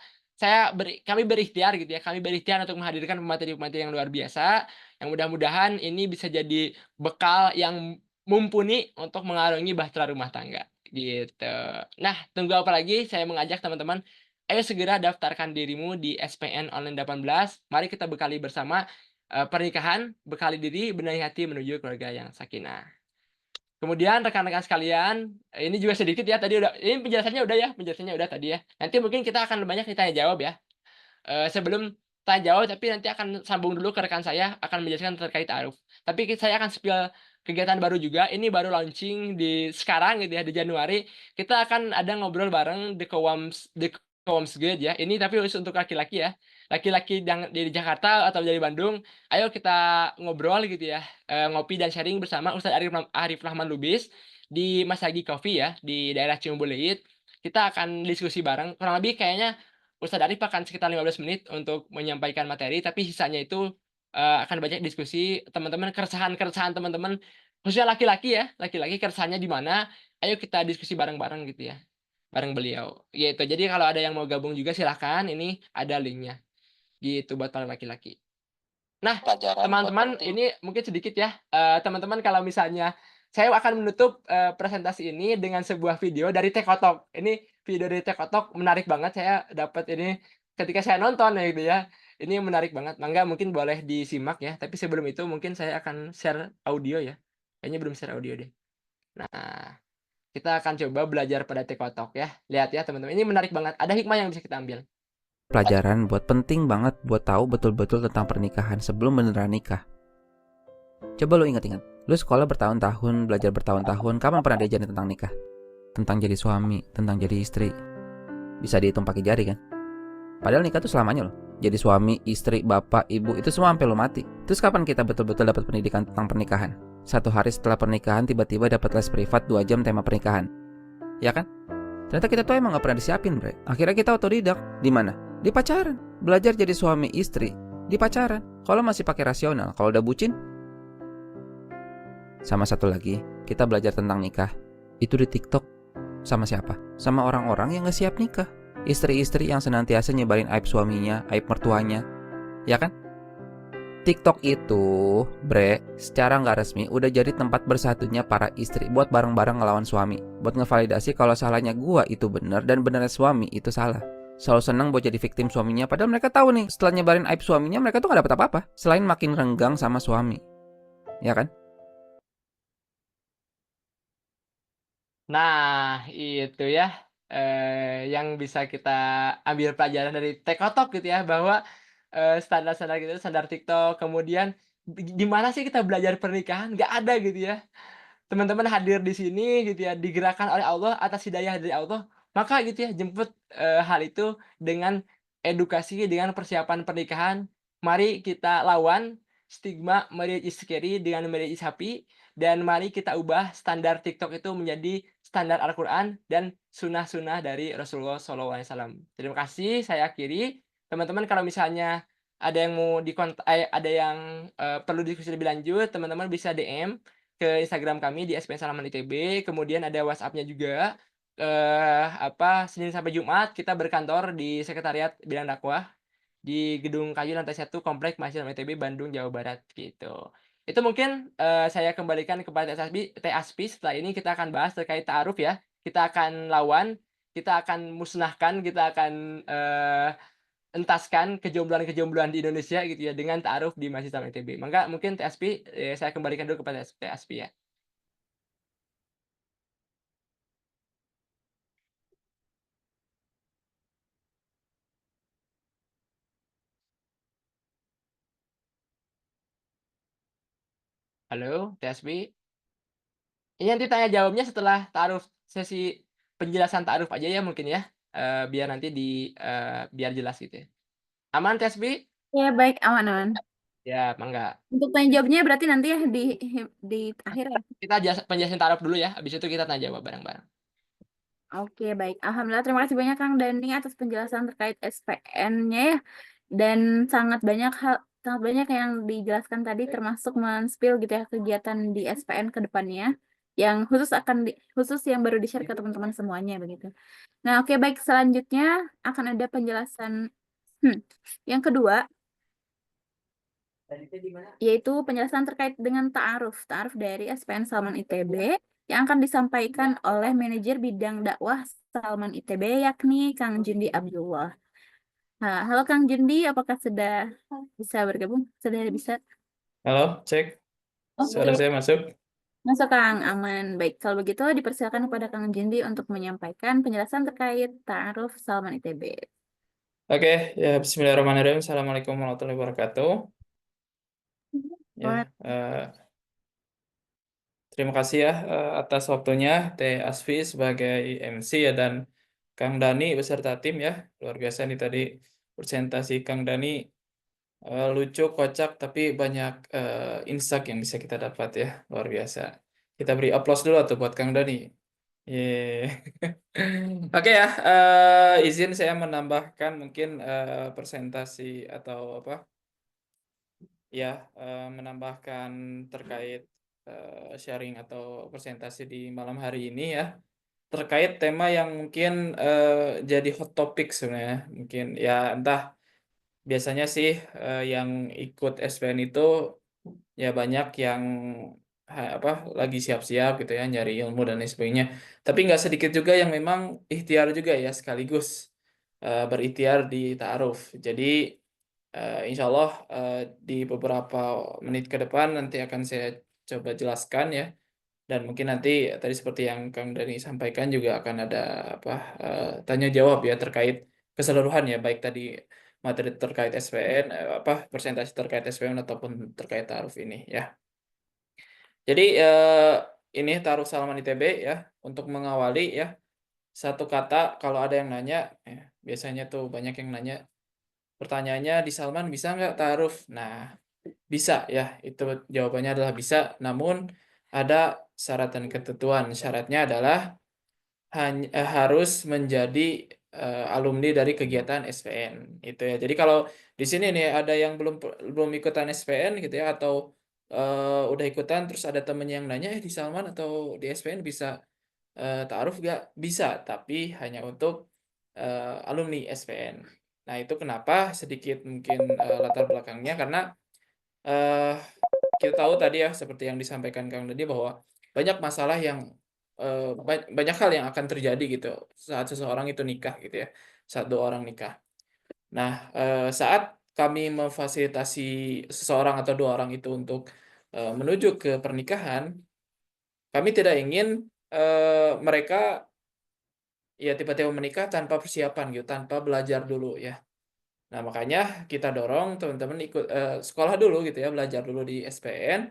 kami berikhtiar gitu ya. Kami berikhtiar untuk menghadirkan pemateri-pemateri yang luar biasa yang mudah-mudahan ini bisa jadi bekal yang mumpuni untuk mengarungi bahtera rumah tangga gitu. Nah, tunggu apa lagi? Saya mengajak teman-teman, ayo segera daftarkan dirimu di SPN Online 18. Mari kita bekali bersama pernikahan, bekali diri, benahi hati menuju keluarga yang sakinah. Kemudian rekan-rekan sekalian, ini juga sedikit ya tadi udah, ini penjelasannya udah tadi ya. Nanti mungkin kita akan banyak ditanya jawab ya. Sebelum tanya jawab, tapi nanti akan sambung dulu ke rekan saya akan menjelaskan terkait ta'aruf. Tapi saya akan spill kegiatan baru juga. Ini baru launching di sekarang gitu ya, di Januari. Kita akan ada ngobrol bareng The Coms Guide ya. Ini tapi khusus untuk laki-laki ya. Laki-laki yang dari Jakarta atau dari Bandung, ayo kita ngobrol gitu ya. Ngopi dan sharing bersama Ustadz Arif Rahman Lubis di Masagi Coffee ya, di daerah Ciumbuleuit. Kita akan diskusi bareng. Kurang lebih kayaknya Ustadz Arif akan sekitar 15 menit untuk menyampaikan materi, tapi sisanya itu akan banyak diskusi teman-teman, keresahan-keresahan teman-teman, khususnya laki-laki ya, laki-laki keresahannya di mana, ayo kita diskusi bareng-bareng gitu ya, bareng beliau. Gitu. Jadi kalau ada yang mau gabung juga silahkan, ini ada linknya. Gitu buat para laki-laki. Nah, teman-teman, ini mungkin sedikit ya. Teman-teman kalau misalnya saya akan menutup presentasi ini dengan sebuah video dari Tekotok. Ini video dari Tekotok menarik banget. Saya dapat ini ketika saya nonton ya gitu ya. Ini menarik banget. Mangga mungkin boleh disimak ya. Tapi sebelum itu mungkin saya akan share audio ya. Kayaknya belum share audio deh. Nah, kita akan coba belajar pada Tekotok ya. Lihat ya teman-teman. Ini menarik banget. Ada hikmah yang bisa kita ambil. Pelajaran buat penting banget buat tahu betul-betul tentang pernikahan sebelum beneran nikah. Coba lo ingat-ingat, Lu sekolah bertahun-tahun, belajar bertahun-tahun, kapan pernah diajarin tentang nikah? Tentang jadi suami, tentang jadi istri. Bisa dihitung pakai jari kan? Padahal nikah tuh selamanya loh. Jadi suami, istri, bapak, ibu, itu semua sampai lu mati. Terus kapan kita betul-betul dapat pendidikan tentang pernikahan? 1 hari setelah pernikahan tiba-tiba dapat les privat 2 jam tema pernikahan. Ya kan? Ternyata kita tuh emang gak pernah disiapin, bre. Akhirnya kita otodidak. Di mana? Di pacaran. Belajar jadi suami istri di pacaran. Kalau masih pakai rasional, kalau udah bucin. Sama satu lagi, kita belajar tentang nikah itu di TikTok. Sama siapa? Sama orang-orang yang gak siap nikah. Istri-istri yang senantiasa nyebarin aib suaminya, aib mertuanya. Ya kan? TikTok itu, bre, secara nggak resmi udah jadi tempat bersatunya para istri buat bareng-bareng ngelawan suami. Buat ngevalidasi kalau salahnya gua itu bener dan benernya suami itu salah. Selalu seneng buat jadi victim suaminya, padahal mereka tahu nih setelah nyebarin aib suaminya mereka tuh gak dapet apa-apa selain makin renggang sama suami. Ya kan? Nah, itu ya yang bisa kita ambil pelajaran dari TikTok gitu ya, bahwa standar-standar gitu, standar TikTok. Kemudian di mana sih kita belajar pernikahan? Nggak ada gitu ya. Teman-teman hadir di sini gitu ya, digerakkan oleh Allah atas hidayah dari Allah, maka gitu ya jemput hal itu dengan edukasi, dengan persiapan pernikahan. Mari kita lawan stigma marriage is scary dengan marriage is happy, dan mari kita ubah standar TikTok itu menjadi standar Al-Qur'an dan sunnah-sunnah dari Rasulullah SAW. Terima kasih, saya akhiri. Teman-teman kalau misalnya ada yang mau ada yang perlu diskusi lebih lanjut, teman-teman bisa DM ke Instagram kami di SPN Salaman ITB, kemudian ada WhatsApp-nya juga. Senin sampai Jumat kita berkantor di Sekretariat Bidang Dakwah di Gedung Kayu lantai 1 Komplek Mahasiswa ITB Bandung, Jawa Barat gitu. Itu mungkin saya kembalikan kepada Teh Aspi. Setelah ini kita akan bahas terkait ta'aruf ya. Kita akan lawan, kita akan musnahkan, kita akan entaskan kejombloan-kejombloan di Indonesia gitu ya dengan ta'aruf di Mahasiswa ITB. Maka mungkin Teh Aspi, saya kembalikan dulu kepada Teh Aspi ya. Halo, TSB. Ini nanti tanya jawabnya setelah ta'aruf, sesi penjelasan ta'aruf aja ya mungkin ya. Biar nanti biar jelas gitu ya. Aman TSB? Ya, baik, aman-aman. Ya, mangga. Untuk tanya jawabnya berarti nanti ya di akhir ya. Kita penjelasan ta'aruf dulu ya, habis itu kita tanya jawab bareng-bareng. Oke, baik. Alhamdulillah, terima kasih banyak Kang Dani atas penjelasan terkait SPN-nya ya. Dan sangat banyak yang dijelaskan tadi, termasuk men-spill gitu ya kegiatan di SPN ke depannya, yang khusus yang baru di-share ke teman-teman semuanya begitu. Nah, oke, baik, selanjutnya akan ada penjelasan yang kedua, yaitu penjelasan terkait dengan ta'aruf dari SPN Salman ITB yang akan disampaikan oleh manajer bidang dakwah Salman ITB, yakni Kang Jundi Abdullah. Nah, halo Kang Jundi, apakah sudah bisa bergabung? Sudah bisa? Halo, cek. Suara Oke, saya masuk? masuk Kang, aman. Baik, kalau begitu dipersilakan kepada Kang Jundi untuk menyampaikan penjelasan terkait ta'aruf Salman ITB. Oke, ya Bismillahirrahmanirrahim. Assalamualaikum warahmatullahi wabarakatuh. Ya, Wah, terima kasih ya atas waktunya Teh Asfi sebagai MC ya, dan Kang Dani beserta tim ya. Luar biasa nih tadi presentasi Kang Dani, lucu, kocak, tapi banyak insight yang bisa kita dapat ya. Luar biasa. Kita beri aplaus dulu tuh buat Kang Dani. Yeay. Oke ya, izin saya menambahkan mungkin presentasi atau apa ya, menambahkan terkait sharing atau presentasi di malam hari ini ya, terkait tema yang mungkin jadi hot topic sebenarnya. Mungkin ya entah, biasanya sih yang ikut SPN itu ya banyak yang lagi siap-siap gitu ya, nyari ilmu dan lain sebagainya. Tapi nggak sedikit juga yang memang ikhtiar juga ya, sekaligus berikhtiar di ta'aruf. Jadi insya Allah di beberapa menit ke depan nanti akan saya coba jelaskan ya. Dan mungkin nanti tadi seperti yang Kang Dani sampaikan juga akan ada tanya jawab ya terkait keseluruhan ya, baik tadi materi terkait SPN, presentasi terkait SPN ataupun terkait ta'aruf ini ya. Jadi ini taruh salaman ITB ya untuk mengawali ya. Satu kata kalau ada yang nanya, ya, biasanya tuh banyak yang nanya, pertanyaannya di Salman bisa nggak ta'aruf? Nah, bisa ya, itu jawabannya adalah bisa. Namun ada syarat dan ketentuan. Syaratnya adalah harus menjadi alumni dari kegiatan SPN itu ya. Jadi kalau di sini nih ada yang belum ikutan SPN gitu ya, atau udah ikutan terus ada temen yang nanya di Salman atau di SPN bisa ta'aruf nggak? Bisa, tapi hanya untuk alumni SPN. Nah itu kenapa sedikit mungkin latar belakangnya, karena eh, kita tahu tadi ya seperti yang disampaikan Kang Dadi bahwa banyak masalah yang banyak hal yang akan terjadi gitu saat seseorang itu nikah gitu ya, saat dua orang nikah. Nah, saat kami memfasilitasi seseorang atau dua orang itu untuk menuju ke pernikahan, kami tidak ingin mereka ya tiba-tiba menikah tanpa persiapan gitu, tanpa belajar dulu ya. Nah, makanya kita dorong teman-teman ikut sekolah dulu gitu ya, belajar dulu di SPN.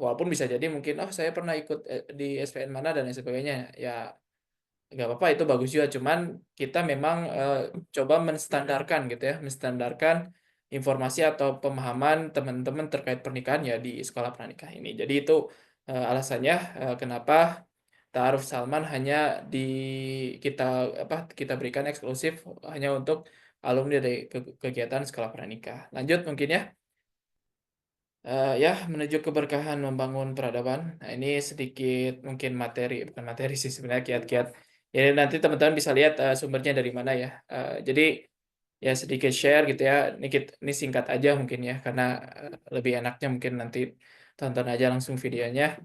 Walaupun bisa jadi mungkin, oh saya pernah ikut di SPN mana dan lain sebagainya. Ya, nggak apa-apa, itu bagus juga. Cuman kita memang coba menstandarkan gitu ya, menstandarkan informasi atau pemahaman teman-teman terkait pernikahan ya di sekolah pranikah ini. Jadi itu alasannya kenapa Ta'aruf Salman hanya di kita kita berikan eksklusif hanya untuk alumni dari kegiatan sekolah pranikah. Lanjut mungkin ya. Ya, menuju keberkahan membangun peradaban. Nah, ini sedikit mungkin materi, bukan materi sih sebenarnya, kiat-kiat. Ya, nanti teman-teman bisa lihat sumbernya dari mana ya. Jadi ya sedikit share gitu ya. Ini singkat aja mungkin ya, karena lebih enaknya mungkin nanti tonton aja langsung videonya.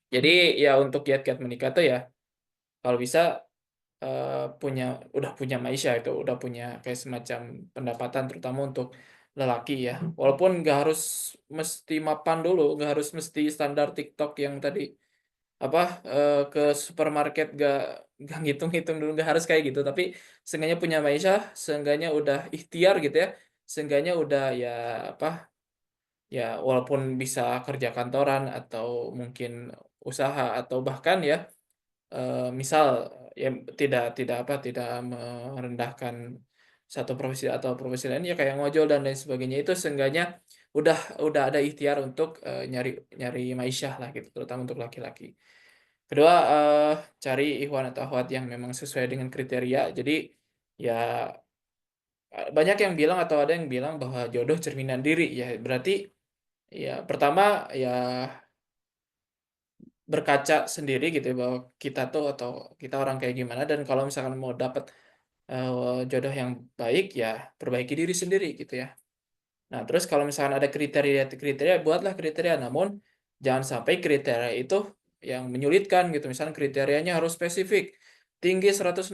Jadi ya untuk kiat-kiat menikah tuh ya, kalau bisa udah punya maisha, itu udah punya kayak semacam pendapatan terutama untuk lelaki ya, walaupun nggak harus mesti mapan dulu, nggak harus mesti standar TikTok yang tadi apa ke supermarket nggak ngitung-ngitung dulu, nggak harus kayak gitu, tapi seenggaknya punya maisha, seenggaknya udah ikhtiar gitu ya, seenggaknya udah ya apa ya, walaupun bisa kerja kantoran atau mungkin usaha atau bahkan ya misal ya tidak merendahkan satu profesi atau profesi lain ya kayak ngojol dan lain sebagainya, itu seenggaknya udah ada ikhtiar untuk nyari nyari maisyah lah gitu, terutama untuk laki-laki. Kedua, cari ikhwan atau akhwat yang memang sesuai dengan kriteria. Jadi ya banyak yang bilang atau ada yang bilang bahwa jodoh cerminan diri ya, berarti ya pertama ya berkaca sendiri gitu ya, bahwa kita tuh atau kita orang kayak gimana, dan kalau misalkan mau dapat jodoh yang baik ya perbaiki diri sendiri gitu ya. Nah, terus kalau misalkan ada kriteria, buatlah kriteria, namun jangan sampai kriteria itu yang menyulitkan gitu. Misalnya kriterianya harus spesifik, tinggi 165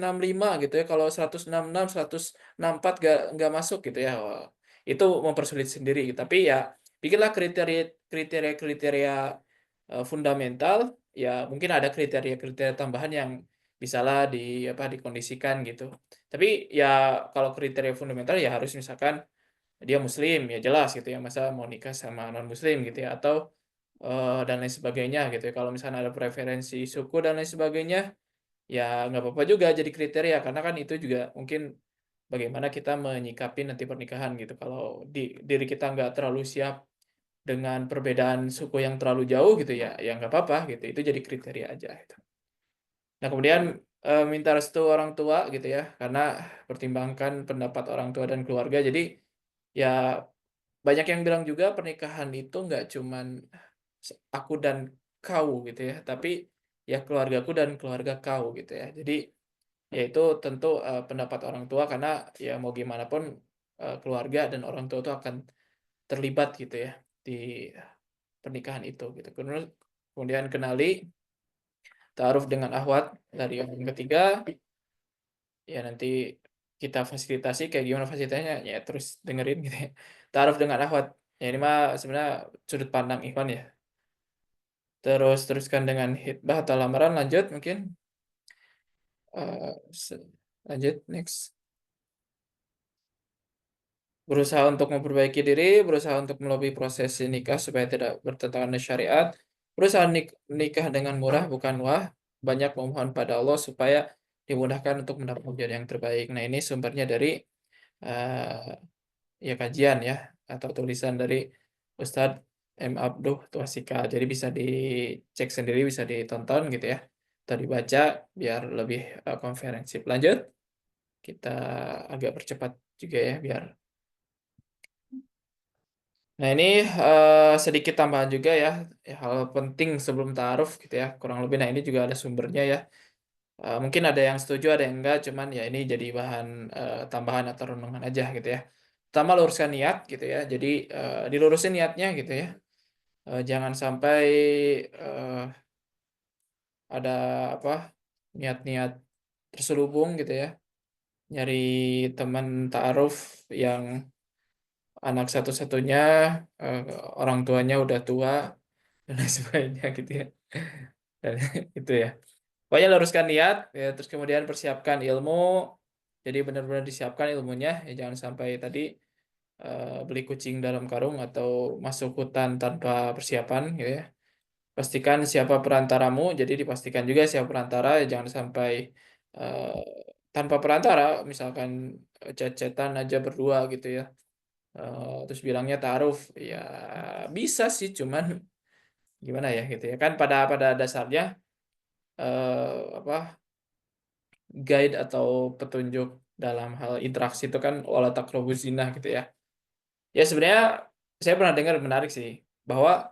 gitu ya. Kalau 166, 164 nggak masuk gitu ya. Wah, itu mempersulit sendiri. Tapi ya bikinlah kriteria fundamental. Ya mungkin ada kriteria-kriteria tambahan yang bisalah dikondisikan gitu. Tapi ya kalau kriteria fundamental ya harus misalkan dia muslim ya jelas gitu ya, masa mau nikah sama non muslim gitu ya, atau dan lain sebagainya gitu ya. Kalau misalnya ada preferensi suku dan lain sebagainya ya nggak apa-apa juga jadi kriteria, karena kan itu juga mungkin bagaimana kita menyikapi nanti pernikahan gitu. Kalau diri kita nggak terlalu siap dengan perbedaan suku yang terlalu jauh gitu ya, ya nggak apa-apa gitu, itu jadi kriteria aja gitu. Nah kemudian minta restu orang tua gitu ya, karena pertimbangkan pendapat orang tua dan keluarga. Jadi ya banyak yang bilang juga pernikahan itu nggak cuman aku dan kau gitu ya, tapi ya keluargaku dan keluarga kau gitu ya. Jadi ya itu tentu pendapat orang tua, karena ya mau gimana pun keluarga dan orang tua itu akan terlibat gitu ya di pernikahan itu gitu. Kemudian kenali ta'aruf dengan ahwat dari orang ketiga, ya nanti kita fasilitasi kayak gimana fasilitasnya ya, terus dengerin gitu ya. Ta'aruf dengan ahwat ya, ini mah sebenarnya sudut pandang Ikhwan ya. Teruskan dengan hitbah atau lamaran. Lanjut mungkin lanjut next. berusaha untuk memperbaiki diri, berusaha untuk melobi proses nikah supaya tidak bertentangan dengan syariat, berusaha nikah dengan murah bukan wah, banyak memohon pada Allah supaya dimudahkan untuk mendapat jodoh yang terbaik. Nah, ini sumbernya dari eh, ya kajian ya atau tulisan dari Ustadz M. Abduh Tuasika. Jadi bisa dicek sendiri, bisa ditonton gitu ya, atau dibaca biar lebih komprehensif. Lanjut, kita agak percepat juga ya biar. Nah, ini sedikit tambahan juga ya, hal penting sebelum ta'aruf gitu ya, kurang lebih. Nah, ini juga ada sumbernya ya. Mungkin ada yang setuju, ada yang enggak, cuman ya ini jadi bahan tambahan atau renungan aja gitu ya. Pertama, luruskan niat gitu ya. Jadi dilurusin niatnya gitu ya. Jangan sampai ada apa niat-niat terselubung gitu ya. Nyari teman ta'aruf yang anak satu-satunya, eh, orang tuanya udah tua dan lain sebagainya gitu ya. Dan itu ya. Pokoknya luruskan niat, ya, terus kemudian persiapkan ilmu. Jadi benar-benar disiapkan ilmunya, ya jangan sampai tadi beli kucing dalam karung atau masuk hutan tanpa persiapan, gitu ya. Pastikan siapa perantaramu, jadi dipastikan juga siapa perantara, ya jangan sampai eh, tanpa perantara, misalkan chat-chatan aja berdua gitu ya. Terus bilangnya ta'aruf, ya bisa sih, cuman gimana ya gitu ya. Kan pada dasarnya apa guide atau petunjuk dalam hal interaksi itu kan wala taqrabuz zina gitu ya. Ya sebenarnya saya pernah dengar menarik sih bahwa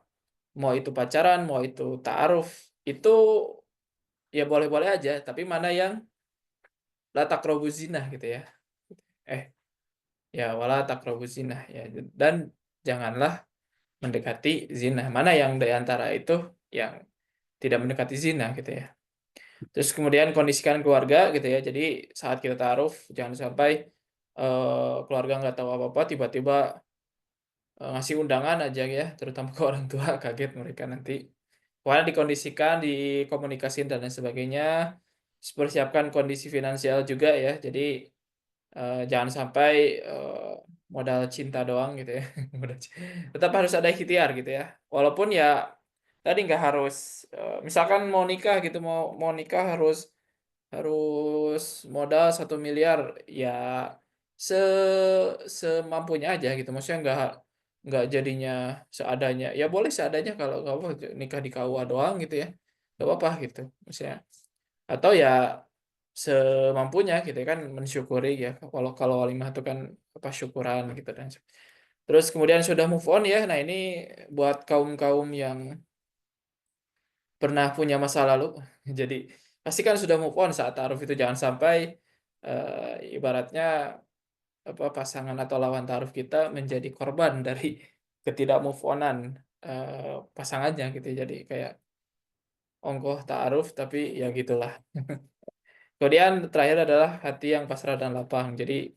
mau itu pacaran, mau itu ta'aruf itu ya boleh-boleh aja, tapi mana yang la taqrabuz zina gitu ya. Eh, ya wala taqrabuz zina ya dan janganlah mendekati zina. Mana yang di antara itu yang tidak mendekati zina gitu ya. Terus kemudian kondisikan keluarga gitu ya. Jadi saat kita taruh jangan sampai keluarga nggak tahu apa-apa tiba-tiba ngasih undangan aja ya, terutama ke orang tua kaget mereka nanti. Pokoknya dikondisikan, dikomunikasikan dan lain sebagainya. Persiapkan kondisi finansial juga ya. Jadi jangan sampai modal cinta doang gitu ya. Tetap harus ada ikhtiar gitu ya. Walaupun ya tadi nggak harus misalkan mau nikah gitu mau nikah harus harus modal 1 miliar ya se semampunya aja gitu, maksudnya nggak jadinya seadanya ya, boleh seadanya kalau nggak apa nikah di KUA doang gitu ya, nggak apa-apa gitu maksudnya, atau ya semampunya gitu ya kan, mensyukuri ya kalau kalau walimah itu kan apa syukuran gitu dan terus kemudian sudah move on ya. Nah, ini buat kaum-kaum yang pernah punya masa lalu. Jadi pastikan sudah move on saat taruh itu, jangan sampai ibaratnya apa pasangan atau lawan taruh kita menjadi korban dari ketidak move onan pasangannya gitu. Jadi kayak ongkoh taruh tapi ya gitulah. Kemudian terakhir adalah hati yang pasrah dan lapang. Jadi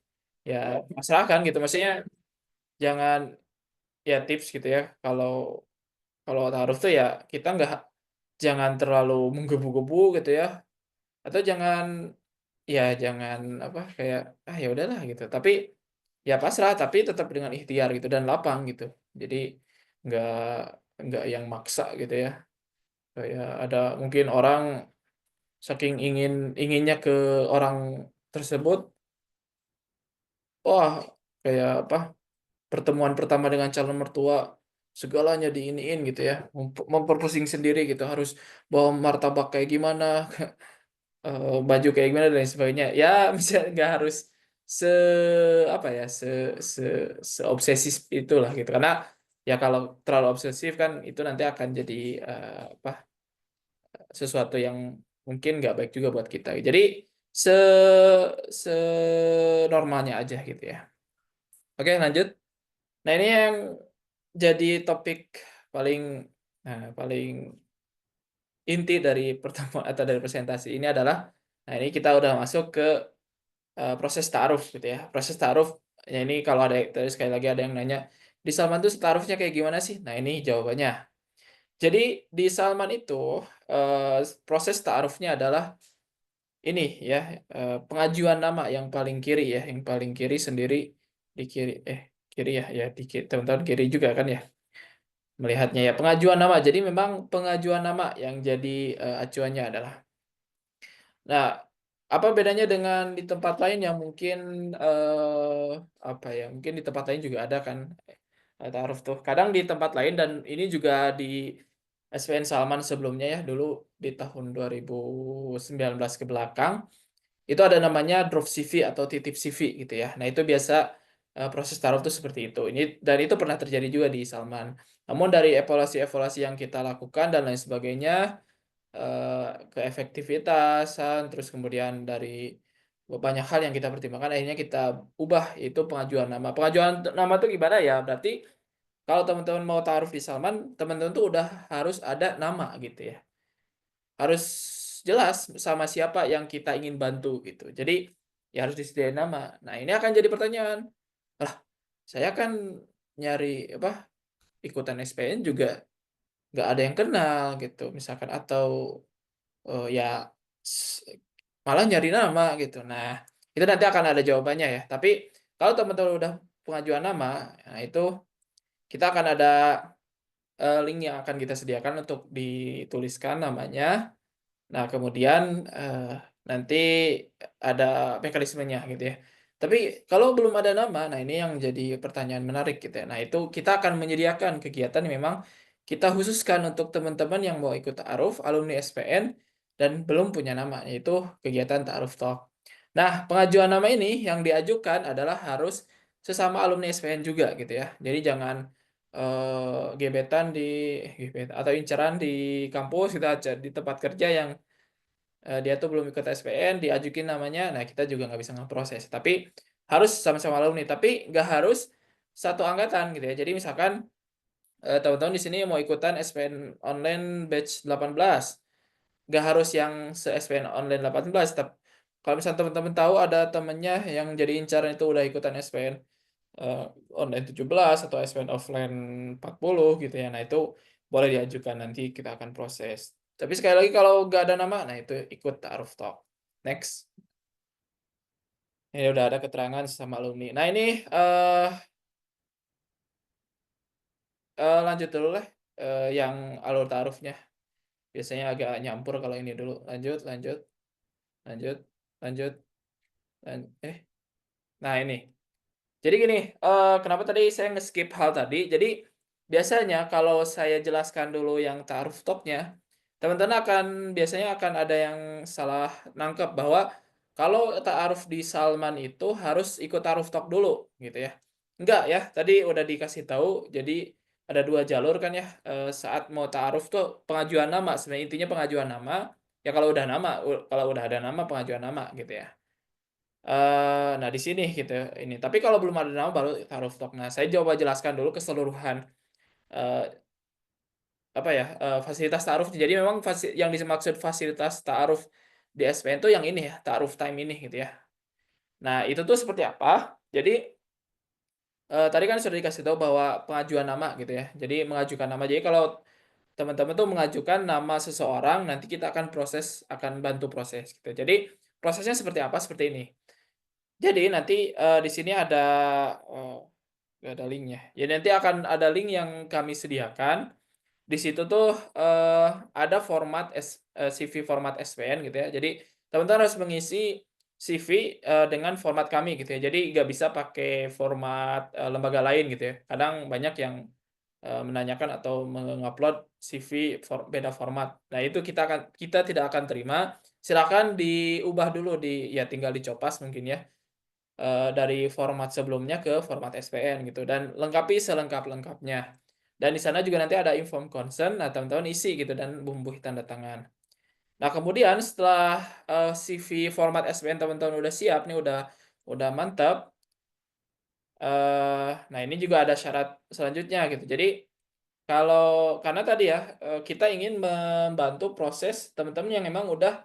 ya pasrahkan gitu. Maksudnya jangan ya tips gitu ya. Kalau kalau taruh tuh ya kita nggak jangan terlalu menggebu-gebu gitu ya. Atau jangan ya jangan apa kayak ya udahlah gitu. Tapi ya pasrah tapi tetap dengan ikhtiar gitu dan lapang gitu. Jadi nggak nggak yang maksa gitu ya. Kayak ada mungkin orang saking inginnya ke orang tersebut, wah kayak apa pertemuan pertama dengan calon mertua segalanya diiniin gitu ya, memperpusing sendiri gitu, harus bawa martabak kayak gimana, baju kayak gimana dan lain sebagainya ya. Misalnya nggak harus se apa ya se seobsesif itulah gitu, karena ya kalau terlalu obsesif kan itu nanti akan jadi apa sesuatu yang mungkin nggak baik juga buat kita, jadi se se normalnya aja gitu ya. Oke, lanjut. Nah, ini yang jadi topik paling paling inti dari pertemuan atau dari presentasi ini adalah, nah ini kita udah masuk ke proses ta'aruf gitu ya. Proses ta'aruf ya ini kalau ada tadi sekali lagi ada yang nanya, di Salman itu ta'arufnya kayak gimana sih? Nah, ini jawabannya. Jadi di Salman itu proses ta'arufnya adalah ini ya, pengajuan nama yang paling kiri ya, yang paling kiri sendiri di kiri, kiri ya, di teman-teman kiri juga kan ya melihatnya ya. Pengajuan nama. Jadi memang pengajuan nama yang jadi acuannya adalah. Nah, apa bedanya dengan di tempat lain yang mungkin apa ya? Mungkin di tempat lain juga ada kan ta'aruf tuh. Kadang di tempat lain dan ini juga di SPN Salman sebelumnya ya, dulu di tahun 2019 ke belakang itu ada namanya drop CV atau titip CV gitu ya. Nah, itu biasa proses ta'aruf tuh seperti itu. Dan itu pernah terjadi juga di Salman. Namun dari evaluasi-evaluasi yang kita lakukan dan lain sebagainya, keefektivitasan, terus kemudian dari banyak hal yang kita pertimbangkan, akhirnya kita ubah itu pengajuan nama. Pengajuan nama tuh gimana ya? Berarti kalau teman-teman mau ta'aruf di Salman, teman-teman tuh udah harus ada nama gitu ya. Harus jelas sama siapa yang kita ingin bantu gitu. Jadi ya harus disediain nama. Nah, ini akan jadi pertanyaan. Lah, saya kan nyari apa ikutan SPN juga nggak ada yang kenal gitu misalkan, atau ya malah nyari nama gitu. Nah, itu nanti akan ada jawabannya ya. Tapi kalau teman-teman udah pengajuan nama, nah itu kita akan ada link yang akan kita sediakan untuk dituliskan namanya. Nah, kemudian nanti ada mekanismenya gitu ya. Tapi kalau belum ada nama, nah ini yang jadi pertanyaan menarik gitu ya. Nah, itu kita akan menyediakan kegiatan yang memang kita khususkan untuk teman-teman yang mau ikut ta'aruf, alumni SPN, dan belum punya nama, yaitu kegiatan ta'aruf talk. Nah, pengajuan nama ini yang diajukan adalah harus sesama alumni SPN juga gitu ya. Jadi jangan gebetan atau inceran di kampus kita aja di tempat kerja yang dia tuh belum ikut SPN, diajukin namanya, nah kita juga nggak bisa ngeproses. Tapi harus sama-sama alumni, tapi nggak harus satu angkatan gitu ya. Jadi misalkan teman-teman di sini mau ikutan SPN online batch 18, nggak harus yang se-SPN online 18, tapi kalau misalnya teman-teman tahu ada temennya yang jadi incaran itu udah ikutan SPN online 17 atau SPN offline 40 gitu ya. Nah, itu boleh diajukan, nanti kita akan proses. Tapi sekali lagi kalau nggak ada nama, nah itu ikut ta'aruf talk. Next. Ini udah ada keterangan sama alumni. Nah, ini lanjut dulu lah yang alur ta'arufnya. Biasanya agak nyampur kalau ini dulu. Lanjut. Nah, ini. Jadi gini, kenapa tadi saya nge-skip hal tadi? Jadi biasanya kalau saya jelaskan dulu yang ta'aruf talk-nya, teman-teman biasanya akan ada yang salah nangkep bahwa kalau ta'aruf di Salman itu harus ikut ta'aruf talk dulu gitu ya. Enggak ya, tadi udah dikasih tahu. Jadi ada 2 jalur kan ya, saat mau ta'aruf tuh pengajuan nama. Sebenarnya intinya pengajuan nama. Ya kalau udah ada nama pengajuan nama gitu ya. Nah di sini gitu ini. Tapi kalau belum ada nama baru ta'aruf talk. Nah, saya coba jelaskan dulu keseluruhan apa ya fasilitas ta'aruf. Jadi memang yang dimaksud fasilitas ta'aruf di SPN itu yang ini ya, ta'aruf time ini gitu ya. Nah, itu tuh seperti apa? Jadi tadi kan sudah dikasih tahu bahwa pengajuan nama gitu ya. Jadi mengajukan nama. Jadi kalau teman-teman tuh mengajukan nama seseorang, nanti kita akan bantu proses gitu. Jadi prosesnya seperti apa? Seperti ini. Jadi nanti di sini nggak ada linknya. Jadi nanti akan ada link yang kami sediakan. Di situ tuh ada format CV format SPN gitu ya. Jadi teman-teman harus mengisi CV dengan format kami gitu ya. Jadi nggak bisa pakai format lembaga lain gitu ya. Kadang banyak yang menanyakan atau mengupload CV beda format. Nah, itu kita tidak akan terima. Silakan diubah dulu ya tinggal dicopas mungkin ya. Dari format sebelumnya ke format SPN gitu, dan lengkapi selengkap-lengkapnya. Dan di sana juga nanti ada inform consent, nah teman-teman isi gitu dan bumbui tanda tangan. Nah, kemudian setelah CV format SPN teman-teman udah siap nih, udah mantap. Nah, ini juga ada syarat selanjutnya gitu. Jadi karena tadi ya kita ingin membantu proses teman-teman yang memang udah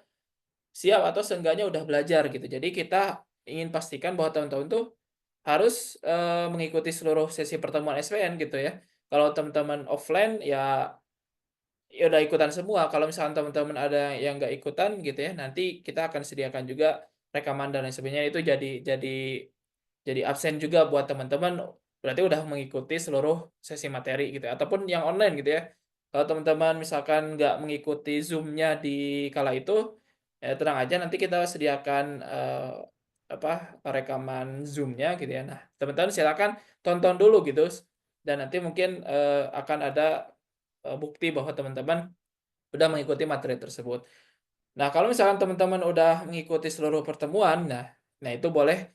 siap atau seenggaknya udah belajar gitu. Jadi kita ingin pastikan bahwa teman-teman tuh harus mengikuti seluruh sesi pertemuan SPN gitu ya. Kalau teman-teman offline ya udah ikutan semua. Kalau misalkan teman-teman ada yang nggak ikutan gitu ya, nanti kita akan sediakan juga rekaman dan lain sebagainya. Itu jadi jadi absen juga buat teman-teman, berarti udah mengikuti seluruh sesi materi gitu ya, ataupun yang online gitu ya. Kalau teman-teman misalkan nggak mengikuti Zoom-nya di kala itu, ya tenang aja nanti kita sediakan, rekaman Zoom-nya gitu ya. Nah, teman-teman silakan tonton dulu gitu, dan nanti mungkin, akan ada, bukti bahwa teman-teman udah mengikuti materi tersebut. Nah, kalau misalkan teman-teman udah mengikuti seluruh pertemuan, nah itu boleh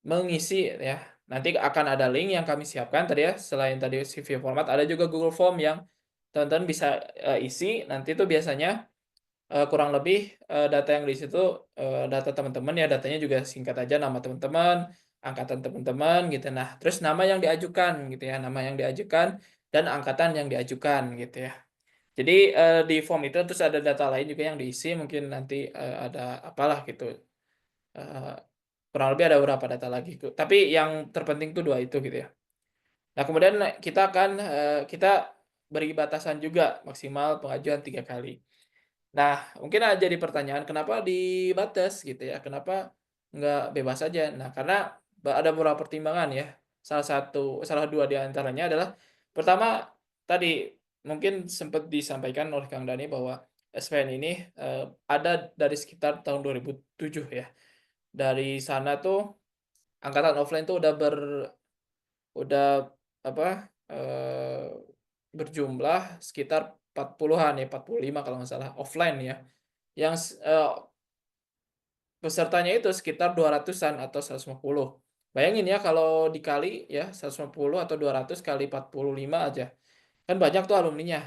mengisi ya. Nanti akan ada link yang kami siapkan tadi ya, selain tadi CV format, ada juga Google Form yang teman-teman bisa, isi. Nanti itu biasanya, kurang lebih, data yang di situ, data teman-teman ya, datanya juga singkat aja, nama teman-teman, angkatan teman-teman gitu. Nah, terus nama yang diajukan gitu ya, nama yang diajukan dan angkatan yang diajukan gitu ya. Jadi, di form itu terus ada data lain juga yang diisi, mungkin nanti, ada apalah gitu, eee, kurang lebih ada beberapa data lagi tapi yang terpenting tuh 2 itu gitu ya. Nah, kemudian kita beri batasan juga maksimal pengajuan 3 kali. Nah, mungkin jadi pertanyaan kenapa dibatas gitu ya, kenapa nggak bebas aja? Nah, karena ada beberapa pertimbangan ya. Salah 2 di antaranya adalah pertama tadi mungkin sempat disampaikan oleh Kang Dani bahwa SPN ini, ada dari sekitar tahun 2007 ya. Dari sana tuh angkatan offline tuh udah apa, berjumlah sekitar 40-an ya, 45 kalau nggak salah, offline ya. Yang pesertanya itu sekitar 200-an atau 150. Bayangin ya kalau dikali ya 150 atau 200 kali 45 aja, kan banyak tuh alumninya.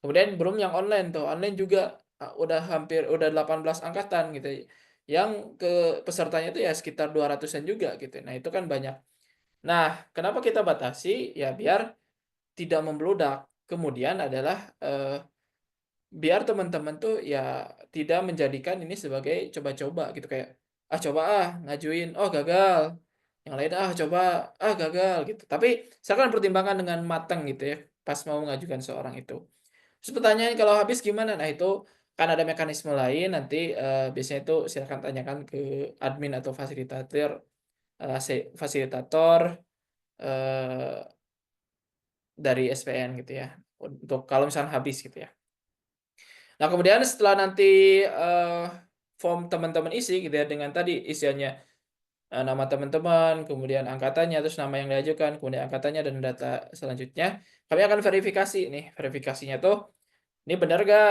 Kemudian belum yang online tuh, online juga, udah 18 angkatan gitu, yang pesertanya itu ya sekitar 200-an juga gitu. Nah itu kan banyak. Nah kenapa kita batasi? Ya biar tidak membludak. Kemudian adalah, biar teman-teman tuh ya tidak menjadikan ini sebagai coba-coba gitu, kayak, "Ah, coba ah ngajuin, oh gagal." Yang lain, "Ah, coba, ah gagal." Gitu. Tapi silakan pertimbangkan dengan matang gitu ya, pas mau mengajukan seorang itu. Terus pertanyaan kalau habis gimana? Nah itu kan ada mekanisme lain nanti, biasanya itu silakan tanyakan ke admin atau fasilitator, eee, dari SPN gitu ya, untuk kalau misalnya habis gitu ya. Nah, kemudian setelah nanti, form teman-teman isi gitu ya, dengan tadi isiannya, nama teman-teman, kemudian angkatannya, terus nama yang diajukan, kemudian angkatannya dan data selanjutnya, kami akan verifikasi nih. Verifikasinya tuh, ini benar nggak,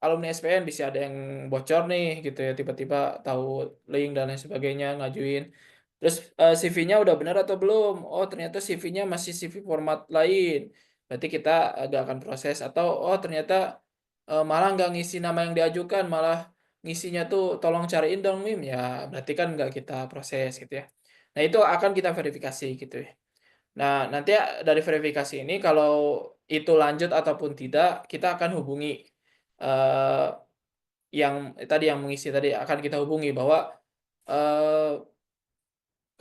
alumni SPN bisa ada yang bocor nih gitu ya, tiba-tiba tahu link dan lain sebagainya, ngajuin. Terus, CV-nya udah benar atau belum? Oh, ternyata CV-nya masih CV format lain, berarti kita, nggak akan proses. Atau, oh ternyata, malah nggak ngisi nama yang diajukan, malah ngisinya tuh tolong cariin dong Mim, ya berarti kan nggak kita proses gitu ya. Nah itu akan kita verifikasi gitu ya. Nah nanti dari verifikasi ini kalau itu lanjut ataupun tidak, kita akan hubungi, eee, yang tadi yang mengisi tadi akan kita hubungi bahwa, eee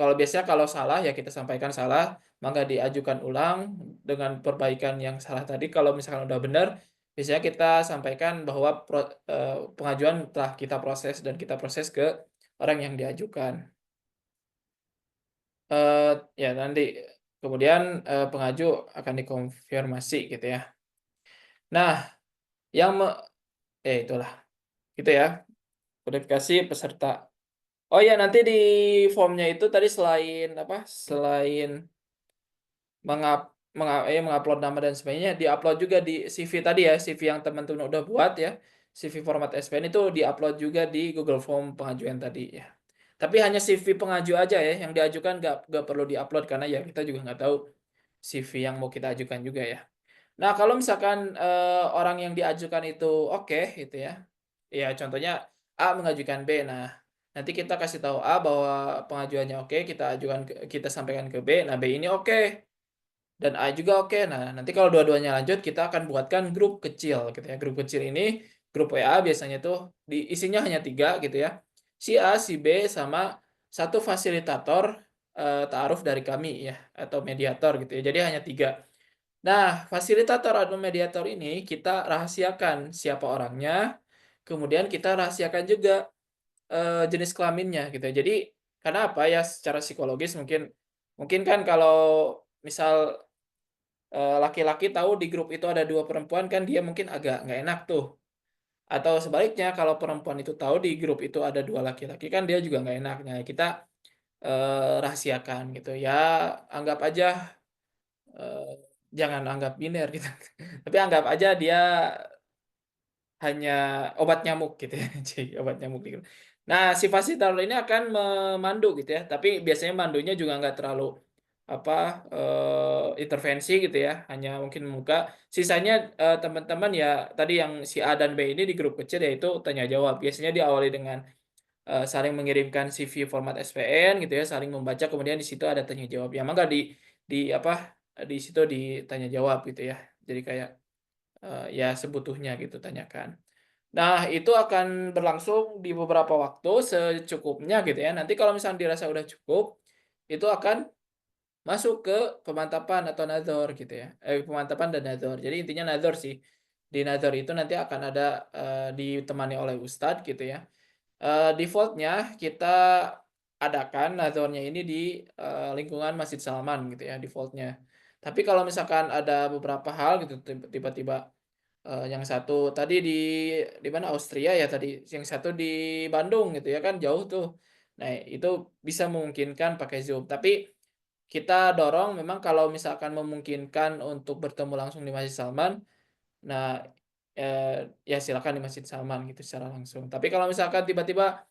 kalau biasanya kalau salah ya kita sampaikan salah, maka diajukan ulang dengan perbaikan yang salah tadi. Kalau misalkan udah benar, biasanya kita sampaikan bahwa pengajuan telah kita proses dan kita proses ke orang yang diajukan. Ya nanti kemudian, pengaju akan dikonfirmasi gitu ya. Nah, yang ya itulah, gitu ya, verifikasi peserta. Oh ya nanti di formnya itu tadi selain apa, selain mengupload nama dan sebagainya, di-upload juga di CV tadi ya, CV yang teman-teman udah buat ya, CV format SPN itu di-upload juga di Google Form pengajuan tadi ya. Tapi hanya CV pengaju aja ya, yang diajukan nggak perlu di-upload karena ya kita juga nggak tahu CV yang mau kita ajukan juga ya. Nah kalau misalkan, orang yang diajukan itu oke gitu ya, ya contohnya A mengajukan B, nah nanti kita kasih tahu A bahwa pengajuannya oke, kita sampaikan ke B, nah B ini oke. Dan A juga oke. Nah, nanti kalau dua-duanya lanjut, kita akan buatkan grup kecil gitu ya. Grup kecil ini, grup WA biasanya tuh isinya hanya 3 gitu ya. Si A, si B, sama satu fasilitator, ta'aruf dari kami ya, atau mediator gitu ya. Jadi hanya 3. Nah, fasilitator atau mediator ini kita rahasiakan siapa orangnya, kemudian kita rahasiakan juga, jenis kelaminnya gitu ya. Jadi Karena apa ya, secara psikologis mungkin kan kalau misal, laki-laki tahu di grup itu ada 2 perempuan kan dia mungkin agak nggak enak tuh. Atau sebaliknya kalau perempuan itu tahu di grup itu ada 2 laki-laki kan dia juga nggak enak. Nah kita, rahasiakan gitu. Ya anggap aja, eee, jangan anggap biner gitu, tapi anggap aja dia hanya obat nyamuk gitu ya, obat nyamuk di grup. Nah, si fasilitasor ini akan memandu gitu ya, tapi biasanya mandunya juga nggak terlalu apa, intervensi gitu ya, hanya mungkin membuka. Sisanya, teman-teman ya tadi yang si A dan B ini di grup kecil yaitu tanya jawab. Biasanya diawali dengan, saling mengirimkan CV format SPN gitu ya, saling membaca kemudian di situ ada tanya jawab. Ya mangga di apa, di situ ditanya jawab gitu ya. Jadi kayak, ya sebutuhnya gitu tanyakan. Nah, itu akan berlangsung di beberapa waktu secukupnya gitu ya. Nanti kalau misalnya dirasa udah cukup, itu akan masuk ke pemantapan atau nadhor gitu ya. Pemantapan dan nadhor. Jadi intinya nadhor sih. Di nadhor itu nanti akan ada, ditemani oleh ustadz gitu ya. Default-nya kita adakan nadhornya ini di, lingkungan Masjid Salman gitu ya default-nya. Tapi kalau misalkan ada beberapa hal gitu tiba-tiba, yang satu tadi di mana Austria ya tadi, yang satu di Bandung gitu ya kan jauh tuh. Nah itu bisa memungkinkan pakai Zoom, tapi kita dorong memang kalau misalkan memungkinkan untuk bertemu langsung di Masjid Salman, nah, ya silakan di Masjid Salman gitu secara langsung. Tapi kalau misalkan tiba-tiba,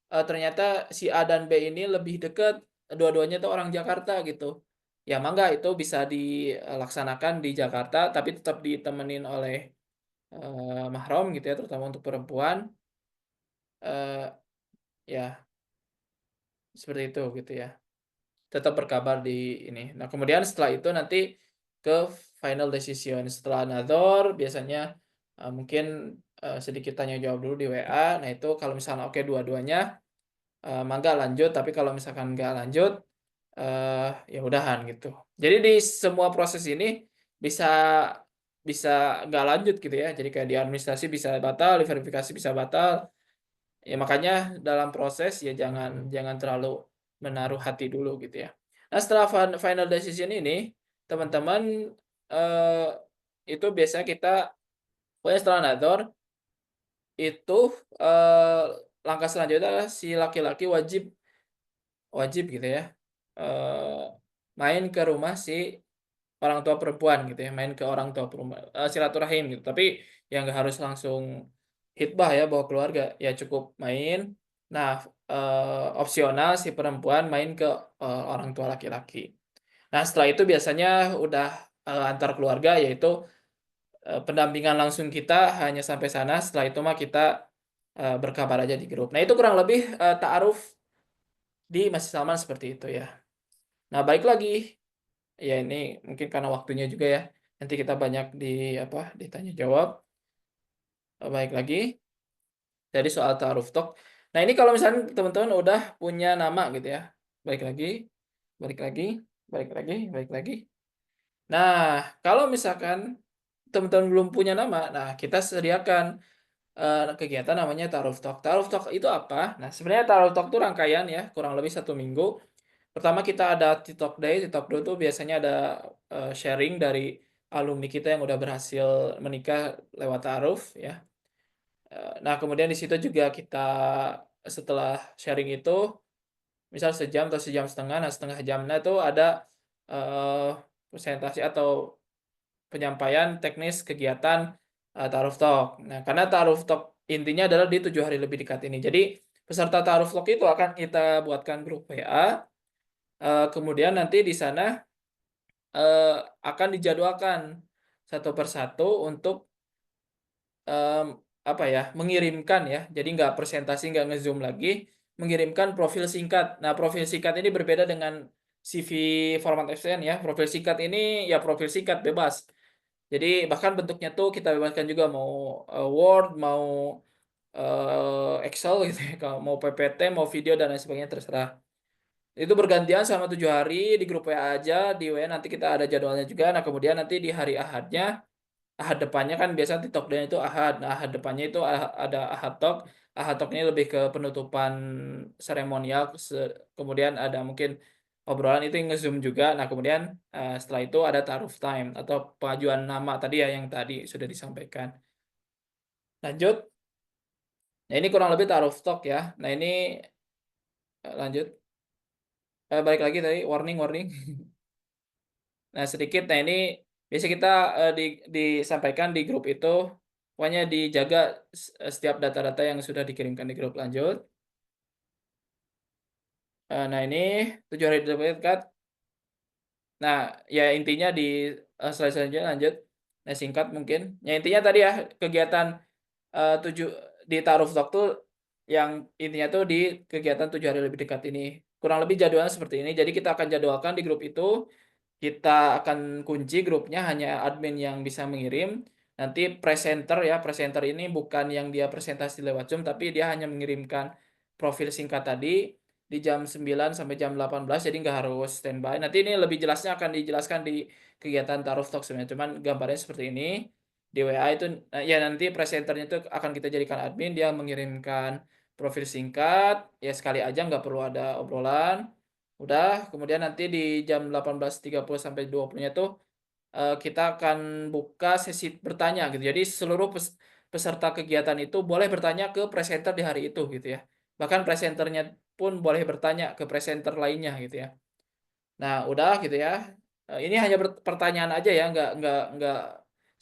ternyata si A dan B ini lebih dekat, dua-duanya tuh orang Jakarta gitu, ya mangga itu bisa dilaksanakan di Jakarta tapi tetap ditemenin oleh mahram gitu ya, terutama untuk perempuan, eee, ya seperti itu gitu ya. Tetap berkabar di ini. Nah, kemudian setelah itu nanti ke final decision. Setelah nadhor biasanya, mungkin, sedikit tanya jawab dulu di WA. Nah, itu kalau misalnya oke dua-duanya, mangga lanjut, tapi kalau misalkan nggak lanjut, ya udahan gitu. Jadi di semua proses ini bisa bisa nggak lanjut gitu ya. Jadi kayak di administrasi bisa batal, di verifikasi bisa batal. Ya makanya dalam proses ya jangan jangan terlalu menaruh hati dulu gitu ya. Nah setelah final decision ini, teman-teman, eee, itu biasanya kita pokoknya setelah nadhor, itu, eee, langkah selanjutnya adalah si laki-laki wajib wajib gitu ya, eee, main ke rumah si orang tua perempuan gitu ya, main ke orang tua silaturahim gitu. Tapi ya nggak harus langsung hitbah ya bawa keluarga, ya cukup main. Nah, opsional si perempuan main ke, orang tua laki-laki. Nah, setelah itu biasanya udah, antar keluarga yaitu, pendampingan langsung kita hanya sampai sana, setelah itu mah kita, berkabar aja di grup. Nah, itu kurang lebih, ta'aruf di Masjid Salman seperti itu ya. Nah, balik lagi. Ya ini mungkin karena waktunya juga ya, nanti kita banyak ditanya jawab, baik lagi, jadi soal ta'aruf talk. Nah ini kalau misalnya teman-teman udah punya nama gitu ya, balik lagi balik lagi balik lagi balik lagi. Nah kalau misalkan teman-teman belum punya nama, nah kita sediakan, kegiatan namanya ta'aruf talk. Ta'aruf talk itu apa? Nah sebenarnya ta'aruf talk itu rangkaian ya, kurang lebih 1 minggu. Pertama kita ada TikTok Day. TikTok Day itu biasanya ada, sharing dari alumni kita yang udah berhasil menikah lewat ta'aruf ya. Nah kemudian di situ juga kita setelah sharing itu, misal sejam atau sejam setengah, nah setengah jamnya itu ada, presentasi atau penyampaian teknis kegiatan, ta'aruf talk. Nah karena ta'aruf talk intinya adalah di 7 hari lebih dekat ini. Jadi peserta ta'aruf talk itu akan kita buatkan grup WA, kemudian nanti di sana akan dijadwalkan satu persatu untuk, apa ya, mengirimkan ya, jadi nggak presentasi, nggak nge-Zoom lagi, mengirimkan profil singkat. Nah, profil singkat ini berbeda dengan CV format SPN ya. Profil singkat ini ya profil singkat bebas. Jadi bahkan bentuknya tuh kita bebaskan juga mau, Word, mau, Excel gitu ya, kalau mau PPT, mau video dan lain sebagainya terserah. Itu bergantian selama 7 hari di grup WA aja, di WA nanti kita ada jadwalnya juga. Nah, kemudian nanti di hari Ahadnya, Ahad depannya kan biasa TikTok Day itu Ahad. Nah, Ahad depannya itu ada Ahad Talk. Talk ini lebih ke penutupan seremonial, kemudian ada mungkin obrolan itu nge-Zoom juga. Nah, kemudian setelah itu ada ta'aruf time atau pengajuan nama tadi ya yang tadi sudah disampaikan. Lanjut. Nah, ini kurang lebih ta'aruf talk ya. Nah, ini lanjut. Balik lagi tadi warning. Nah, sedikit. Nah, ini biasa kita disampaikan di grup itu, pokoknya dijaga setiap data-data yang sudah dikirimkan di grup. Lanjut. Nah, ini 7 hari dekat. Nah, ya intinya di slide selanjutnya lanjut. Nah, singkat mungkin. Ya intinya tadi ya kegiatan 7 di Ta'aruf Talk tuh yang intinya tuh di kegiatan 7 hari lebih dekat ini. Kurang lebih jadwalnya seperti ini. Jadi kita akan jadwalkan di grup itu. Kita akan kunci grupnya, hanya admin yang bisa mengirim. Nanti presenter ya, presenter ini bukan yang dia presentasi lewat Zoom, tapi dia hanya mengirimkan profil singkat tadi di jam 9 sampai jam 18, jadi nggak harus standby. Nanti ini lebih jelasnya akan dijelaskan di kegiatan Ta'aruf Talk sebenarnya, cuman gambarnya seperti ini. Di WA itu, ya nanti presenternya itu akan kita jadikan admin, dia mengirimkan profil singkat, ya sekali aja nggak perlu ada obrolan. Udah, kemudian nanti di jam 18.30 sampai 20-nya tuh kita akan buka sesi bertanya gitu. Jadi seluruh peserta kegiatan itu boleh bertanya ke presenter di hari itu gitu ya. Bahkan presenternya pun boleh bertanya ke presenter lainnya gitu ya. Nah, udah gitu ya. Ini hanya pertanyaan aja ya, nggak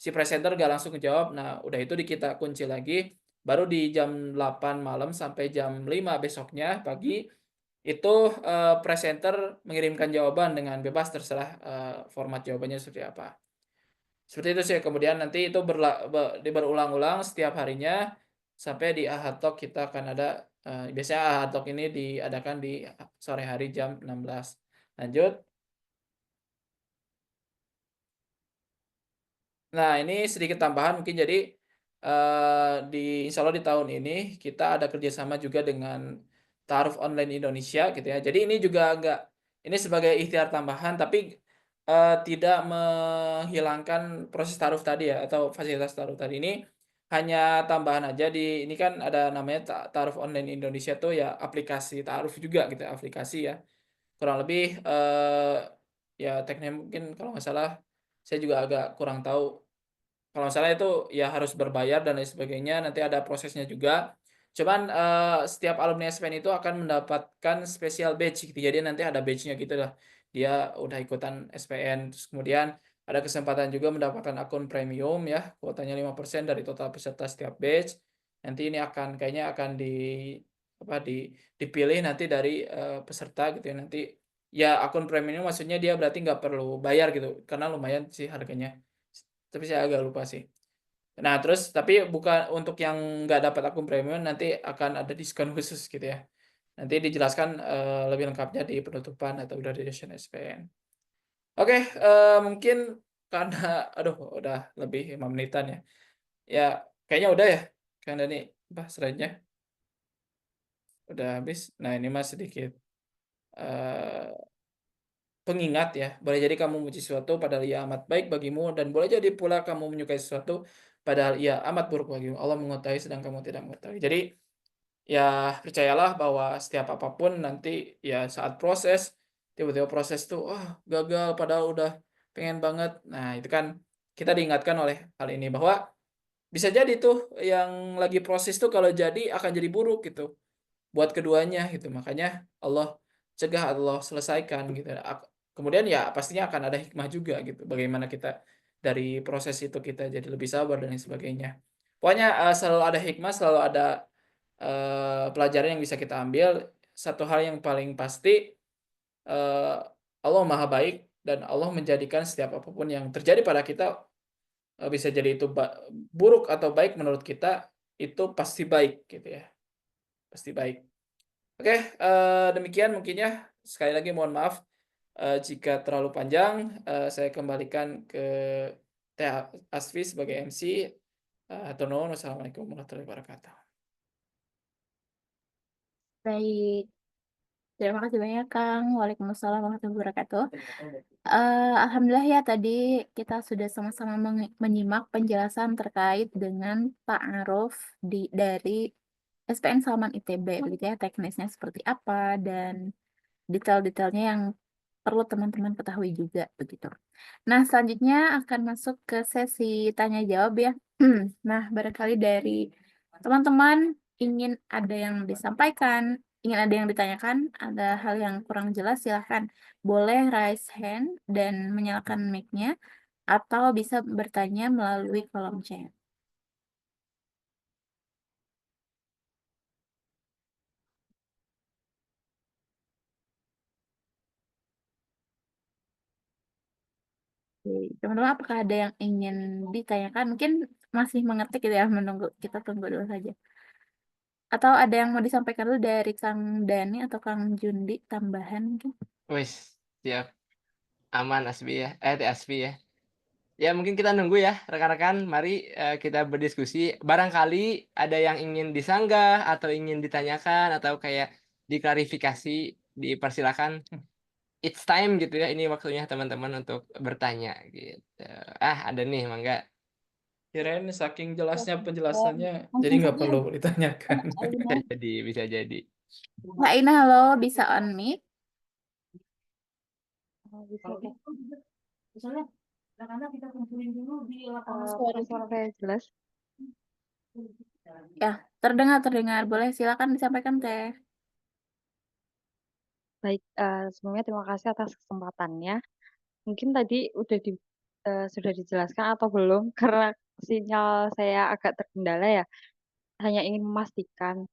si presenter nggak langsung ngejawab. Nah, udah itu kita kunci lagi. Baru di jam 8 malam sampai jam 5 besoknya pagi itu presenter mengirimkan jawaban dengan bebas, terserah format jawabannya seperti apa. Seperti itu sih. Kemudian nanti itu berulang-ulang setiap harinya sampai di Ahad Talk kita akan ada biasanya Ahad Talk ini diadakan di sore hari jam 16. Lanjut. Nah, ini sedikit tambahan mungkin. Jadi insya Allah di tahun ini kita ada kerjasama juga dengan Ta'aruf Online Indonesia gitu ya. Jadi ini juga ini sebagai ikhtiar tambahan, tapi tidak menghilangkan proses ta'aruf tadi ya, atau fasilitas ta'aruf tadi. Ini hanya tambahan aja. Ini kan ada namanya Ta'aruf Online Indonesia tuh ya, aplikasi ta'aruf juga gitu, aplikasi ya. Kurang lebih ya tekniknya mungkin kalau nggak salah, saya juga agak kurang tahu. Kalau nggak salah itu ya harus berbayar dan lain sebagainya, nanti ada prosesnya juga. Cuman setiap alumni SPN itu akan mendapatkan special badge gitu. Jadi nanti ada badge-nya gitu lah. Dia udah ikutan SPN, terus kemudian ada kesempatan juga mendapatkan akun premium ya, kuotanya 5% dari total peserta setiap batch. Nanti ini kayaknya akan dipilih nanti dari peserta gitu ya. Nanti ya akun premium maksudnya dia berarti nggak perlu bayar gitu, karena lumayan sih harganya. Tapi saya agak lupa sih. Nah, terus tapi bukan untuk yang nggak dapat akun premium, nanti akan ada diskon khusus gitu ya. Nanti dijelaskan lebih lengkapnya di penutupan atau graduation SPN. Oke, mungkin karena aduh udah lebih 5 menitan ya. Ya, kayaknya udah ya. Kan Dani, slide-nya udah habis. Nah, ini mas sedikit pengingat ya. Boleh jadi kamu memuji sesuatu padahal ia amat baik bagimu, dan boleh jadi pula kamu menyukai sesuatu padahal ia amat buruk bagimu. Allah mengetahui sedang kamu tidak mengetahui. Jadi ya percayalah bahwa setiap apapun nanti ya saat proses, tiba-tiba proses tuh gagal padahal udah pengen banget. Nah, itu kan kita diingatkan oleh hal ini bahwa bisa jadi tuh yang lagi proses tuh kalau jadi akan jadi buruk gitu buat keduanya gitu. Makanya Allah cegah, Allah selesaikan gitu. Kemudian ya pastinya akan ada hikmah juga gitu. Bagaimana kita dari proses itu kita jadi lebih sabar dan lain sebagainya. Pokoknya selalu ada hikmah, selalu ada pelajaran yang bisa kita ambil. Satu hal yang paling pasti, Allah Maha Baik, dan Allah menjadikan setiap apapun yang terjadi pada kita, bisa jadi itu buruk atau baik menurut kita, itu pasti baik gitu ya. Pasti baik. Oke, demikian mungkin ya. Sekali lagi mohon maaf jika terlalu panjang. Saya kembalikan ke Teh Asfi sebagai MC. Atau nuhun. Wassalamualaikum warahmatullahi wabarakatuh. Baik, terima kasih banyak Kang. Waalaikumsalam warahmatullahi wabarakatuh. Alhamdulillah ya, tadi kita sudah sama-sama menyimak penjelasan terkait dengan ta'aruf SPN Salman ITB begitu ya, teknisnya seperti apa dan detail-detailnya yang perlu teman-teman ketahui juga begitu. Nah, selanjutnya akan masuk ke sesi tanya jawab ya. Nah, barangkali dari teman-teman ingin ada yang disampaikan, ingin ada yang ditanyakan, ada hal yang kurang jelas, silahkan boleh raise hand dan menyalakan mic-nya atau bisa bertanya melalui kolom chat. Oke, teman-teman, apakah ada yang ingin ditanyakan? Mungkin masih mengetik gitu ya, menunggu. Kita tunggu dulu saja. Atau ada yang mau disampaikan dulu dari Kang Dani atau Kang Jundi tambahan mungkin? Wis, siap. Aman Asbi ya. Teh Asbi ya. Ya mungkin kita nunggu ya rekan-rekan. Mari kita berdiskusi. Barangkali ada yang ingin disanggah atau ingin ditanyakan atau kayak diklarifikasi, dipersilakan. It's time gitu ya. Ini waktunya teman-teman untuk bertanya gitu. Ada nih, Mangga. Kirain saking jelasnya penjelasannya, jadi Langsung nggak saja. perlu ditanyakan. Bisa jadi, bisa jadi. Mbak Ina, halo, bisa on mic? Bisa Kak. Misalnya, karena kita kumpulin dulu di lapangan Suara saya jelas. Ya, terdengar. Boleh silakan disampaikan Teh. Baik, sebelumnya terima kasih atas kesempatannya. Mungkin tadi sudah dijelaskan atau belum karena sinyal saya agak terkendala ya. Hanya ingin memastikan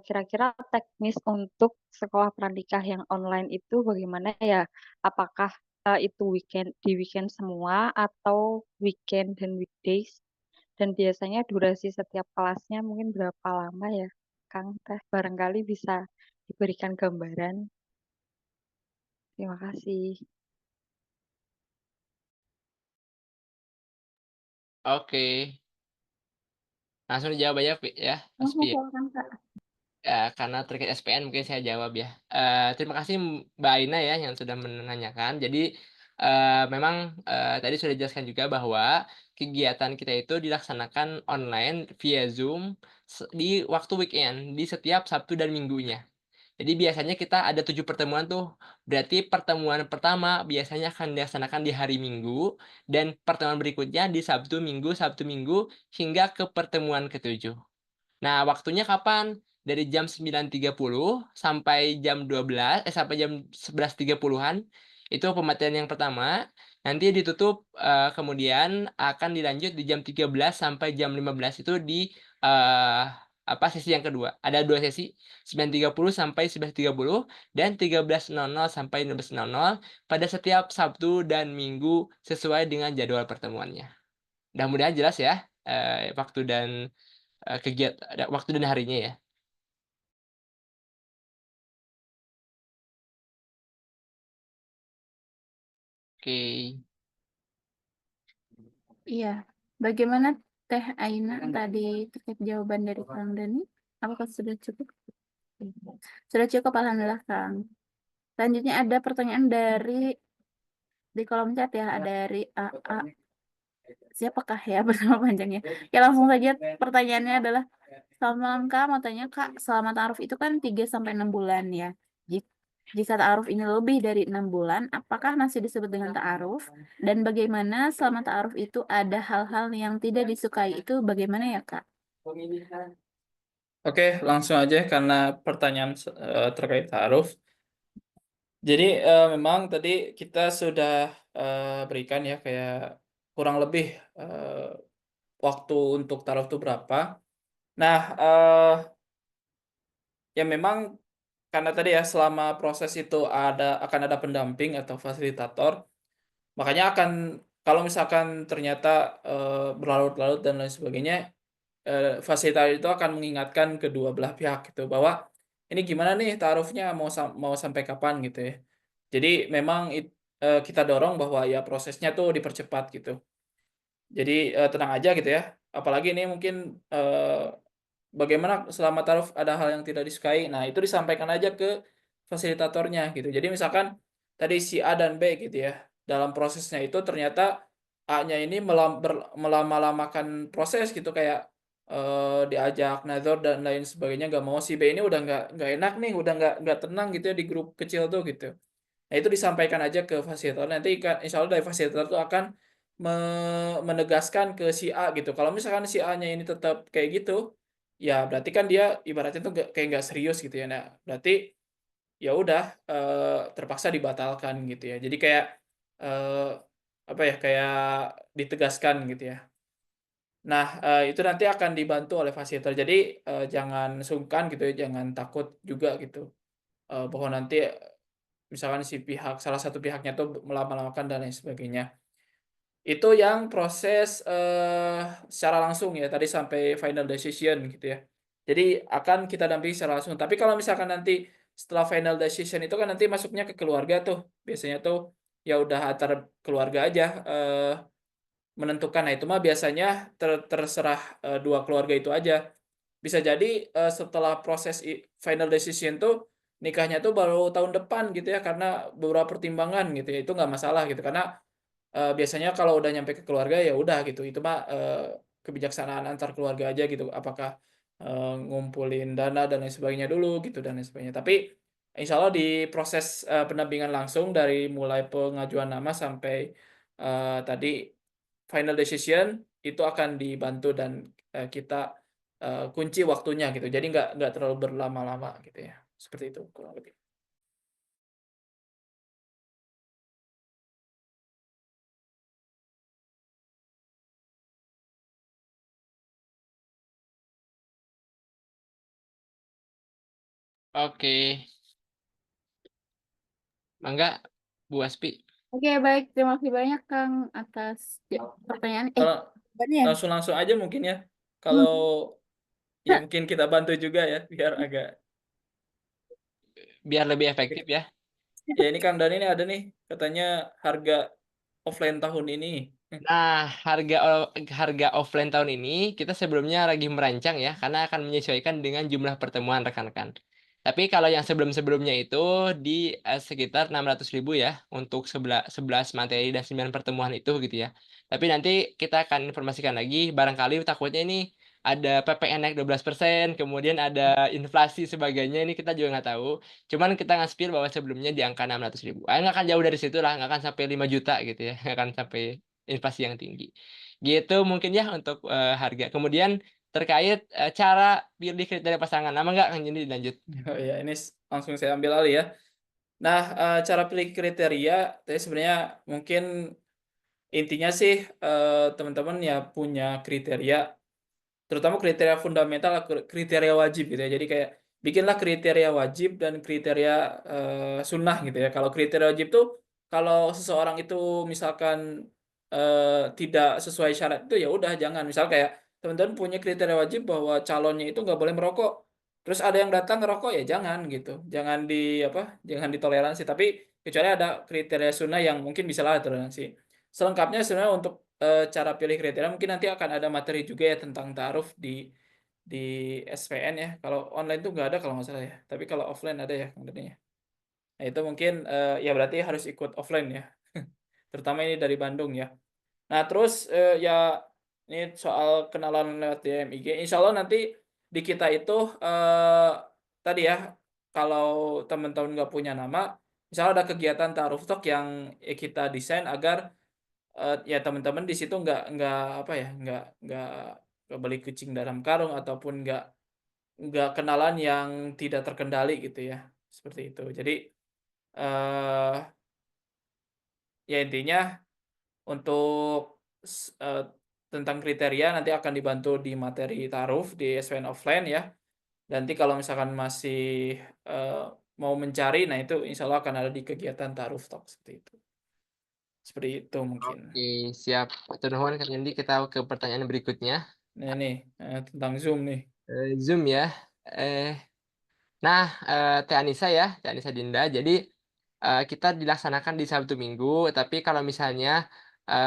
kira-kira teknis untuk sekolah pranikah yang online itu bagaimana ya? Apakah itu di weekend semua atau weekend dan weekdays? Dan biasanya durasi setiap kelasnya mungkin berapa lama ya, Kang Teh? Barangkali bisa diberikan gambaran. Terima kasih. Oke. Langsung dijawab aja ya, Langsung Aspi. silakan Kak. Karena terkait SPN mungkin saya jawab ya. Terima kasih Mbak Aina ya yang sudah menanyakan. Jadi memang tadi sudah dijelaskan juga bahwa kegiatan kita itu dilaksanakan online via Zoom di waktu weekend di setiap Sabtu dan Minggunya. Jadi biasanya kita ada 7 pertemuan tuh. Berarti pertemuan pertama biasanya akan dilaksanakan di hari Minggu dan pertemuan berikutnya di Sabtu Minggu hingga ke pertemuan ke-7. Nah, waktunya kapan? Dari jam 9.30 sampai sampai jam 11.30-an. Itu pematerian yang pertama. Nanti ditutup, kemudian akan dilanjut di jam 13 sampai jam 15 itu di sesi yang kedua. Ada 2 sesi, 9.30 sampai 11.30 dan 13.00 sampai 15.00 pada setiap Sabtu dan Minggu sesuai dengan jadwal pertemuannya. Mudah-mudahan jelas ya, waktu dan waktu dan harinya ya. Oke. Iya, bagaimana Teh Aina tadi terkait jawaban dari Kang Dani? Apakah sudah cukup? Sudah cukup, alhamdulillah Kang. Selanjutnya ada pertanyaan dari di kolom chat ya, dari AA. Siapakah ya bernama panjangnya? Ya langsung saja, pertanyaannya adalah, selamat malam Kak, mau tanya Kak, selama ta'aruf itu kan 3-6 bulan ya. Jika ta'aruf ini lebih dari 6 bulan, apakah masih disebut dengan ta'aruf? Dan bagaimana selama ta'aruf itu ada hal-hal yang tidak disukai, itu bagaimana ya Kak? Oke, langsung aja karena pertanyaan terkait ta'aruf. Jadi memang tadi kita sudah berikan ya kayak kurang lebih waktu untuk ta'aruf itu berapa. Nah, ya memang karena tadi ya selama proses itu akan ada pendamping atau fasilitator, makanya akan kalau misalkan ternyata berlarut-larut dan lain sebagainya, fasilitator itu akan mengingatkan kedua belah pihak gitu bahwa ini gimana nih ta'arufnya mau sampai kapan gitu ya. Jadi memang kita dorong bahwa ya prosesnya tuh dipercepat gitu. Jadi tenang aja gitu ya. Apalagi ini mungkin bagaimana selama ta'aruf ada hal yang tidak disukai. Nah, itu disampaikan aja ke fasilitatornya gitu. Jadi misalkan tadi si A dan B gitu ya. Dalam prosesnya itu ternyata A-nya ini melama-lamakan proses gitu kayak diajak nazar dan lain sebagainya nggak mau, si B ini udah nggak enak nih, udah nggak tenang gitu ya di grup kecil tuh gitu. Nah itu disampaikan aja ke fasilitator, nanti insya Allah dari fasilitator tuh akan menegaskan ke si A gitu. Kalau misalkan si A-nya ini tetap kayak gitu, ya berarti kan dia ibaratnya tuh kayak nggak serius gitu ya. Nah berarti ya udah terpaksa dibatalkan gitu ya. Jadi kayak eh, apa ya, kayak ditegaskan gitu ya. Nah, itu nanti akan dibantu oleh fasilitator. Jadi jangan sungkan gitu ya, jangan takut juga gitu bahwa nanti misalkan si pihak salah satu pihaknya tuh melama-lamakan dan lain sebagainya. Itu yang proses secara langsung ya, tadi sampai final decision gitu ya. Jadi akan kita dampingi secara langsung. Tapi kalau misalkan nanti setelah final decision itu kan nanti masuknya ke keluarga tuh. Biasanya tuh ya udah antar keluarga aja menentukan. Nah, itu mah biasanya terserah dua keluarga itu aja. Bisa jadi setelah proses final decision tuh nikahnya tuh baru tahun depan gitu ya, karena beberapa pertimbangan gitu ya. Itu nggak masalah gitu, karena biasanya kalau udah nyampe ke keluarga ya udah gitu, itu mah kebijaksanaan antar keluarga aja gitu, apakah ngumpulin dana dan lain sebagainya dulu gitu dan lain sebagainya. Tapi insya Allah di proses pendampingan langsung dari mulai pengajuan nama sampai tadi final decision itu akan dibantu dan kita kunci waktunya gitu, jadi nggak terlalu berlama-lama gitu ya, seperti itu kurang lebih. Oke, mangga Bu Aspi. Oke, baik. Terima kasih banyak, Kang, atas pertanyaan. Kalau Jawabannya ya? langsung aja mungkin ya, kalau Hmm. ya mungkin kita bantu juga ya biar agak. Biar lebih efektif ya. Ya ini Kang Dani ini ada nih katanya harga offline tahun ini. Nah, harga offline tahun ini kita sebelumnya lagi merancang ya, karena akan menyesuaikan dengan jumlah pertemuan rekan-rekan. Tapi kalau yang sebelum-sebelumnya itu di sekitar 600.000 ya untuk 11 materi dan 9 pertemuan itu gitu ya. Tapi nanti kita akan informasikan lagi, barangkali takutnya ini ada PPN naik 12%, kemudian ada inflasi sebagainya, ini kita juga nggak tahu. Cuman kita nge-spill bahwa sebelumnya di angka 600.000. Nggak akan jauh dari situ lah, nggak akan sampai 5 juta gitu ya, nggak akan sampai inflasi yang tinggi. Gitu mungkin ya untuk harga. Kemudian terkait cara pilih kriteria pasangan. Nama nggak Kang Jendi lanjut. Oh ya, ini langsung saya ambil alih ya. Nah, cara pilih kriteria tadi sebenarnya mungkin intinya sih teman-teman ya punya kriteria, terutama kriteria fundamental, kriteria wajib gitu ya. Jadi kayak bikinlah kriteria wajib dan kriteria sunnah gitu ya. Kalau kriteria wajib tuh kalau seseorang itu misalkan tidak sesuai syarat itu ya udah jangan. Misal kayak teman-teman punya kriteria wajib bahwa calonnya itu nggak boleh merokok. Terus ada yang datang ngerokok ya jangan gitu. Jangan di apa? Jangan ditoleransi. Tapi kecuali ada kriteria sunnah yang mungkin bisa lah toleransi. Selengkapnya sebenarnya untuk cara pilih kriteria mungkin nanti akan ada materi juga ya tentang ta'aruf di SPN ya. Kalau online tuh nggak ada kalau nggak salah ya. Tapi kalau offline ada ya sebenarnya. Nah itu mungkin ya berarti harus ikut offline ya. Terutama ini dari Bandung ya. Nah terus ya ini soal kenalan lewat DM IG. Insya Allah nanti di kita itu tadi ya, kalau teman-teman nggak punya nama, misalnya ada kegiatan ta'aruf talk yang kita desain agar ya teman-teman di situ nggak apa ya, nggak beli kucing dalam karung ataupun nggak kenalan yang tidak terkendali gitu ya, seperti itu. Jadi eh ya intinya untuk tentang kriteria nanti akan dibantu di materi taruh di SPN offline ya. Nanti kalau misalkan masih eh, mau mencari, nah itu insya Allah akan ada di kegiatan taruh talk seperti itu. Seperti itu mungkin. Oke, siap. Atur nuhun Kang Jendi, kita ke pertanyaan berikutnya. Nah ini tentang Zoom nih. Zoom ya. Eh, nah, Teh Anissa ya, Teh Anissa Dinda. Jadi kita dilaksanakan di Sabtu Minggu, tapi kalau misalnya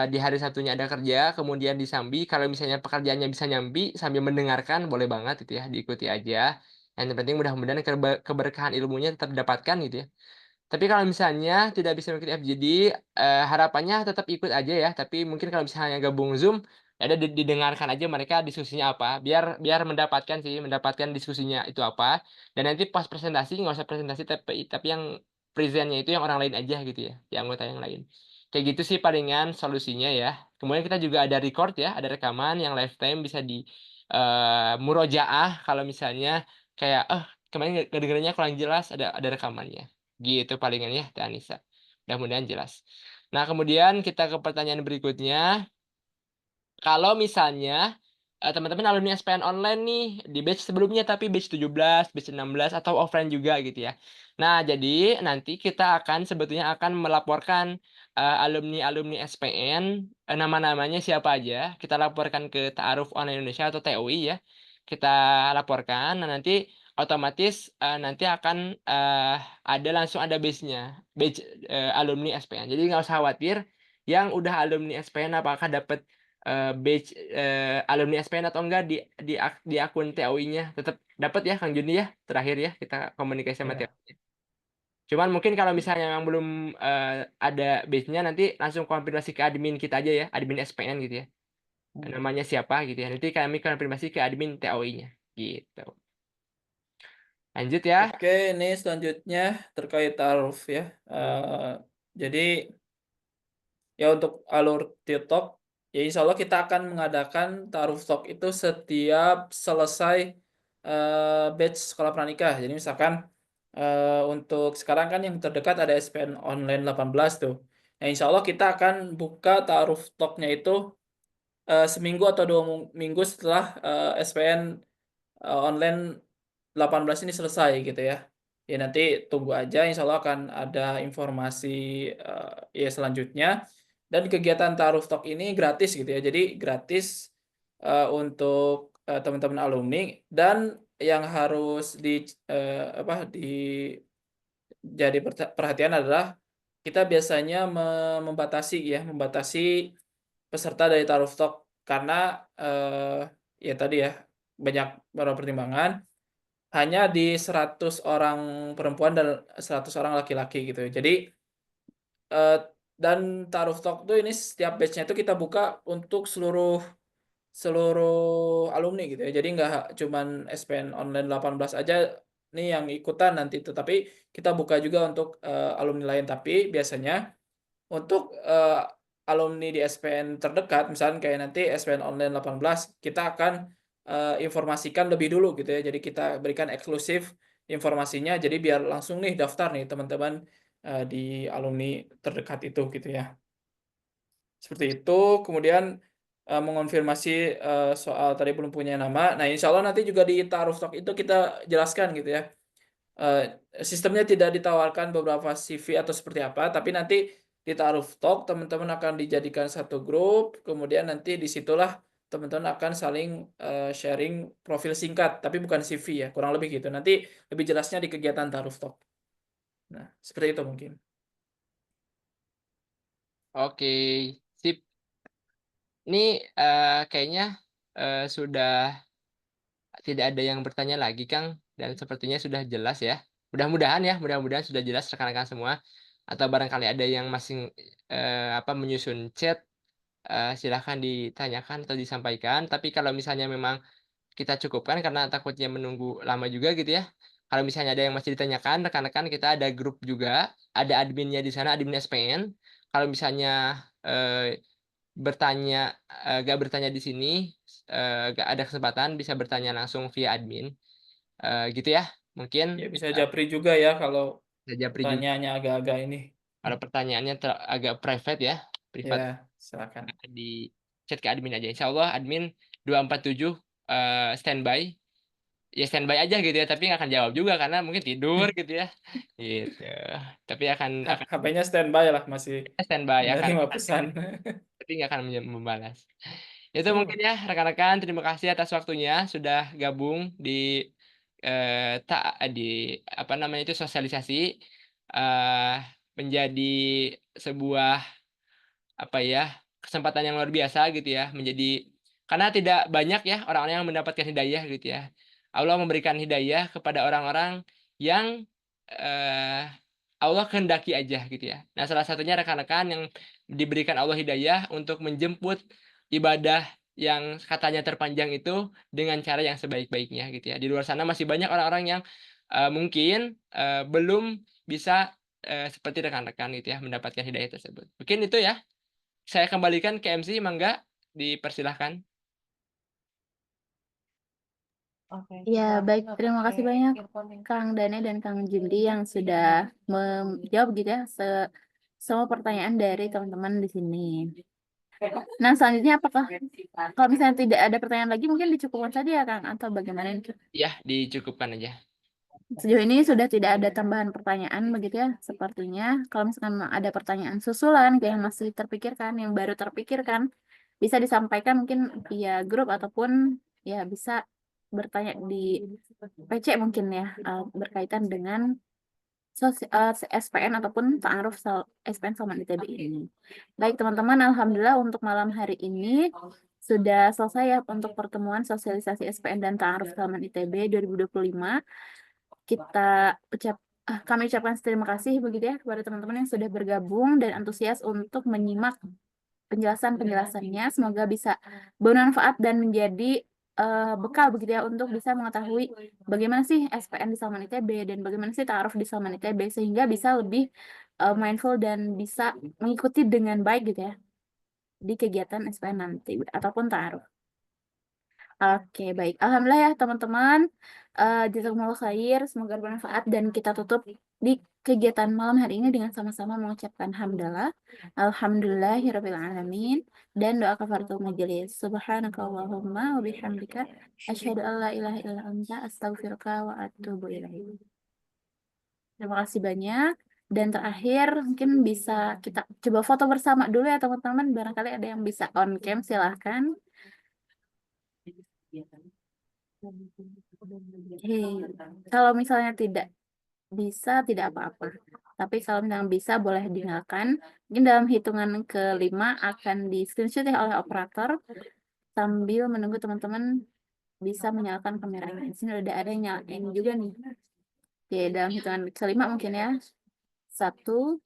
di hari Sabtunya ada kerja, kemudian disambi, kalau misalnya pekerjaannya bisa nyambi sambil mendengarkan, boleh banget itu ya, diikuti aja. Yang penting mudah-mudahan keberkahan ilmunya tetap didapatkan gitu ya. Tapi kalau misalnya tidak bisa mengikuti FGD, harapannya tetap ikut aja ya. Tapi mungkin kalau misalnya gabung Zoom, Ya udah didengarkan aja mereka diskusinya apa, biar mendapatkan diskusinya itu apa, dan nanti pas presentasi nggak usah presentasi tapi yang presentnya itu yang orang lain aja gitu ya, yang anggota yang lain. Kayak gitu sih palingan solusinya ya. Kemudian kita juga ada record ya, ada rekaman yang lifetime bisa di murojaah kalau misalnya kayak kemarin kedengarannya kurang jelas, ada rekamannya. Gitu palingan ya, Teh Anissa. Mudah-mudahan jelas. Nah, kemudian kita ke pertanyaan berikutnya. Kalau misalnya teman-teman alumni SPN online nih di batch sebelumnya tapi batch 17, batch 16 atau offline juga gitu ya. Nah, jadi nanti kita sebetulnya akan melaporkan alumni-alumni SPN nama-namanya siapa aja. Kita laporkan ke Ta'aruf Online Indonesia atau TOI ya. Kita laporkan, nah nanti otomatis nanti akan langsung ada batch alumni SPN. Jadi nggak usah khawatir yang udah alumni SPN apakah dapat batch alumni SPN atau enggak di akun TOI-nya tetap dapat ya Kang Juni ya, terakhir ya kita komunikasi sama Ya. TOI. Cuman mungkin kalau misalnya memang belum ada batch-nya nanti langsung konfirmasi ke admin kita aja ya, admin SPN gitu ya. Namanya siapa gitu ya. Nanti kami konfirmasi ke admin TOI-nya gitu. Lanjut ya. Oke, ini selanjutnya terkait ta'aruf ya. Jadi ya untuk alur TikTok, ya insya Allah kita akan mengadakan ta'aruf talk itu setiap selesai batch sekolah pranikah. Jadi misalkan untuk sekarang kan yang terdekat ada SPN online 18 tuh. Nah, insya Allah kita akan buka ta'aruf talknya itu seminggu atau 2 minggu setelah SPN online 18 ini selesai gitu ya. Ya nanti tunggu aja, insya Allah akan ada informasi ya selanjutnya. Dan kegiatan Ta'aruf Talk ini gratis gitu ya. Jadi gratis untuk teman-teman alumni, dan yang harus jadi perhatian adalah kita biasanya membatasi peserta dari Ta'aruf Talk karena ya tadi ya banyak beberapa pertimbangan, hanya di 100 orang perempuan dan 100 orang laki-laki gitu. Jadi dan Ta'aruf Talk tuh ini setiap batch-nya itu kita buka untuk seluruh seluruh alumni gitu ya. Jadi nggak cuman SPN online 18 aja nih yang ikutan nanti, tetapi kita buka juga untuk alumni lain. Tapi biasanya untuk alumni di SPN terdekat, misalnya kayak nanti SPN online 18, kita akan informasikan lebih dulu gitu ya. Jadi kita berikan eksklusif informasinya. Jadi biar langsung nih daftar nih teman-teman di alumni terdekat itu gitu ya. Seperti itu. Kemudian mengonfirmasi soal tadi belum punya nama. Nah, insya Allah nanti juga di Ta'aruf Talk itu kita jelaskan gitu ya. Sistemnya tidak ditawarkan beberapa CV atau seperti apa, tapi nanti di Ta'aruf Talk teman-teman akan dijadikan satu grup, kemudian nanti disitulah teman-teman akan saling sharing profil singkat, tapi bukan CV ya, kurang lebih gitu. Nanti lebih jelasnya di kegiatan Ta'aruf Talk. Nah, seperti itu mungkin. Oke, sip. Ini kayaknya sudah tidak ada yang bertanya lagi, Kang, dan sepertinya sudah jelas ya. Mudah-mudahan sudah jelas rekan-rekan semua. Atau barangkali ada yang masih menyusun chat, silahkan ditanyakan atau disampaikan. Tapi kalau misalnya memang kita cukupkan karena takutnya menunggu lama juga gitu ya. Kalau misalnya ada yang masih ditanyakan, rekan-rekan kita ada grup juga, ada adminnya di sana, admin SPN. Kalau misalnya gak bertanya di sini, gak ada kesempatan bisa bertanya langsung via admin, gitu ya. Mungkin Ya bisa japri juga ya kalau bisa japri juga. pertanyaannya agak-agak ini. Kalau pertanyaannya agak private ya, privat Ya, silakan. di chat ke admin aja. Insya Allah admin 247 standby. Ya standby aja gitu ya, tapi nggak akan jawab juga karena mungkin tidur gitu ya. Gitu. Tapi akan HP-nya standby lah, masih standby menerima pesan. tapi nggak akan membalas. Itu Ya, mungkin ya rekan-rekan, terima kasih atas waktunya sudah gabung di tak di apa namanya itu sosialisasi eh menjadi sebuah apa ya kesempatan yang luar biasa gitu ya, menjadi karena tidak banyak ya orang-orang yang mendapatkan hidayah gitu ya. Allah memberikan hidayah kepada orang-orang yang eh, Allah kehendaki aja gitu ya. Nah, salah satunya rekan-rekan yang diberikan Allah hidayah untuk menjemput ibadah yang katanya terpanjang itu dengan cara yang sebaik-baiknya gitu ya. Di luar sana masih banyak orang-orang yang, mungkin, belum bisa, seperti rekan-rekan gitu ya mendapatkan hidayah tersebut. Mungkin itu ya, saya kembalikan ke MC, mangga dipersilahkan. Ya, baik. Terima kasih banyak Kang Dane dan Kang Jundi yang sudah menjawab gitu ya semua pertanyaan dari teman-teman di sini. Nah, selanjutnya apakah kalau misalnya tidak ada pertanyaan lagi mungkin dicukupkan saja ya Kang atau bagaimana ini? Ya, dicukupkan aja. Sejauh ini sudah tidak ada tambahan pertanyaan begitu ya. Sepertinya kalau misalkan ada pertanyaan susulan yang masih terpikirkan, yang baru terpikirkan, bisa disampaikan mungkin via grup ataupun ya bisa bertanya di PC mungkin ya berkaitan dengan SPN ataupun ta'aruf SPN Salman ITB ini. Baik teman-teman, alhamdulillah untuk malam hari ini sudah selesai ya untuk pertemuan sosialisasi SPN dan ta'aruf Salman ITB 2025. Kami ucapkan terima kasih begitu ya kepada teman-teman yang sudah bergabung dan antusias untuk menyimak penjelasan-penjelasannya. Semoga bisa bermanfaat dan menjadi bekal begitu ya untuk bisa mengetahui bagaimana sih SPN di Salman ITB dan bagaimana sih ta'aruf di Salman ITB sehingga bisa lebih mindful dan bisa mengikuti dengan baik gitu ya di kegiatan SPN nanti ataupun ta'aruf. Oke, baik. Alhamdulillah ya teman-teman. Jazakumullah khair. Semoga bermanfaat dan kita tutup di kegiatan malam hari ini dengan sama-sama mengucapkan hamdalah. Alhamdulillahirabbil alamin dan doa kafaratul majelis. Subhanakallahumma wa bihamdika asyhadu an la ilaha illa anta astaghfiruka wa atubu ilaik. Terima kasih banyak. Dan terakhir mungkin bisa kita coba foto bersama dulu ya teman-teman. Barangkali ada yang bisa on cam silahkan. Kalau misalnya tidak bisa, tidak apa-apa. Tapi kalau misalnya bisa, boleh dinyalakan. Mungkin dalam hitungan ke-5 akan di screenshot ya oleh operator sambil menunggu teman-teman bisa menyalakan kameranya. Di sini udah ada yang nyalain juga nih. Oke, dalam hitungan ke-5 mungkin ya. 1,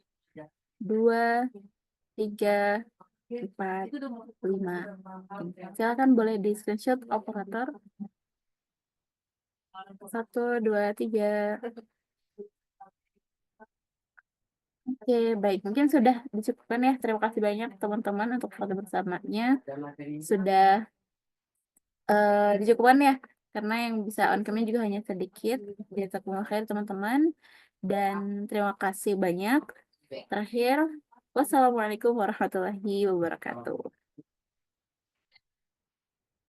2, 3, 4, 5. Silakan boleh di screenshot operator. 1, 2, 3. Oke, baik. Mungkin sudah dicukupkan ya. Terima kasih banyak teman-teman untuk foto bersamanya. Sudah dicukupkan ya. Karena yang bisa on cam-nya juga hanya sedikit. Jazakumullah khair teman-teman. Dan terima kasih banyak. Terakhir, wassalamualaikum warahmatullahi wabarakatuh.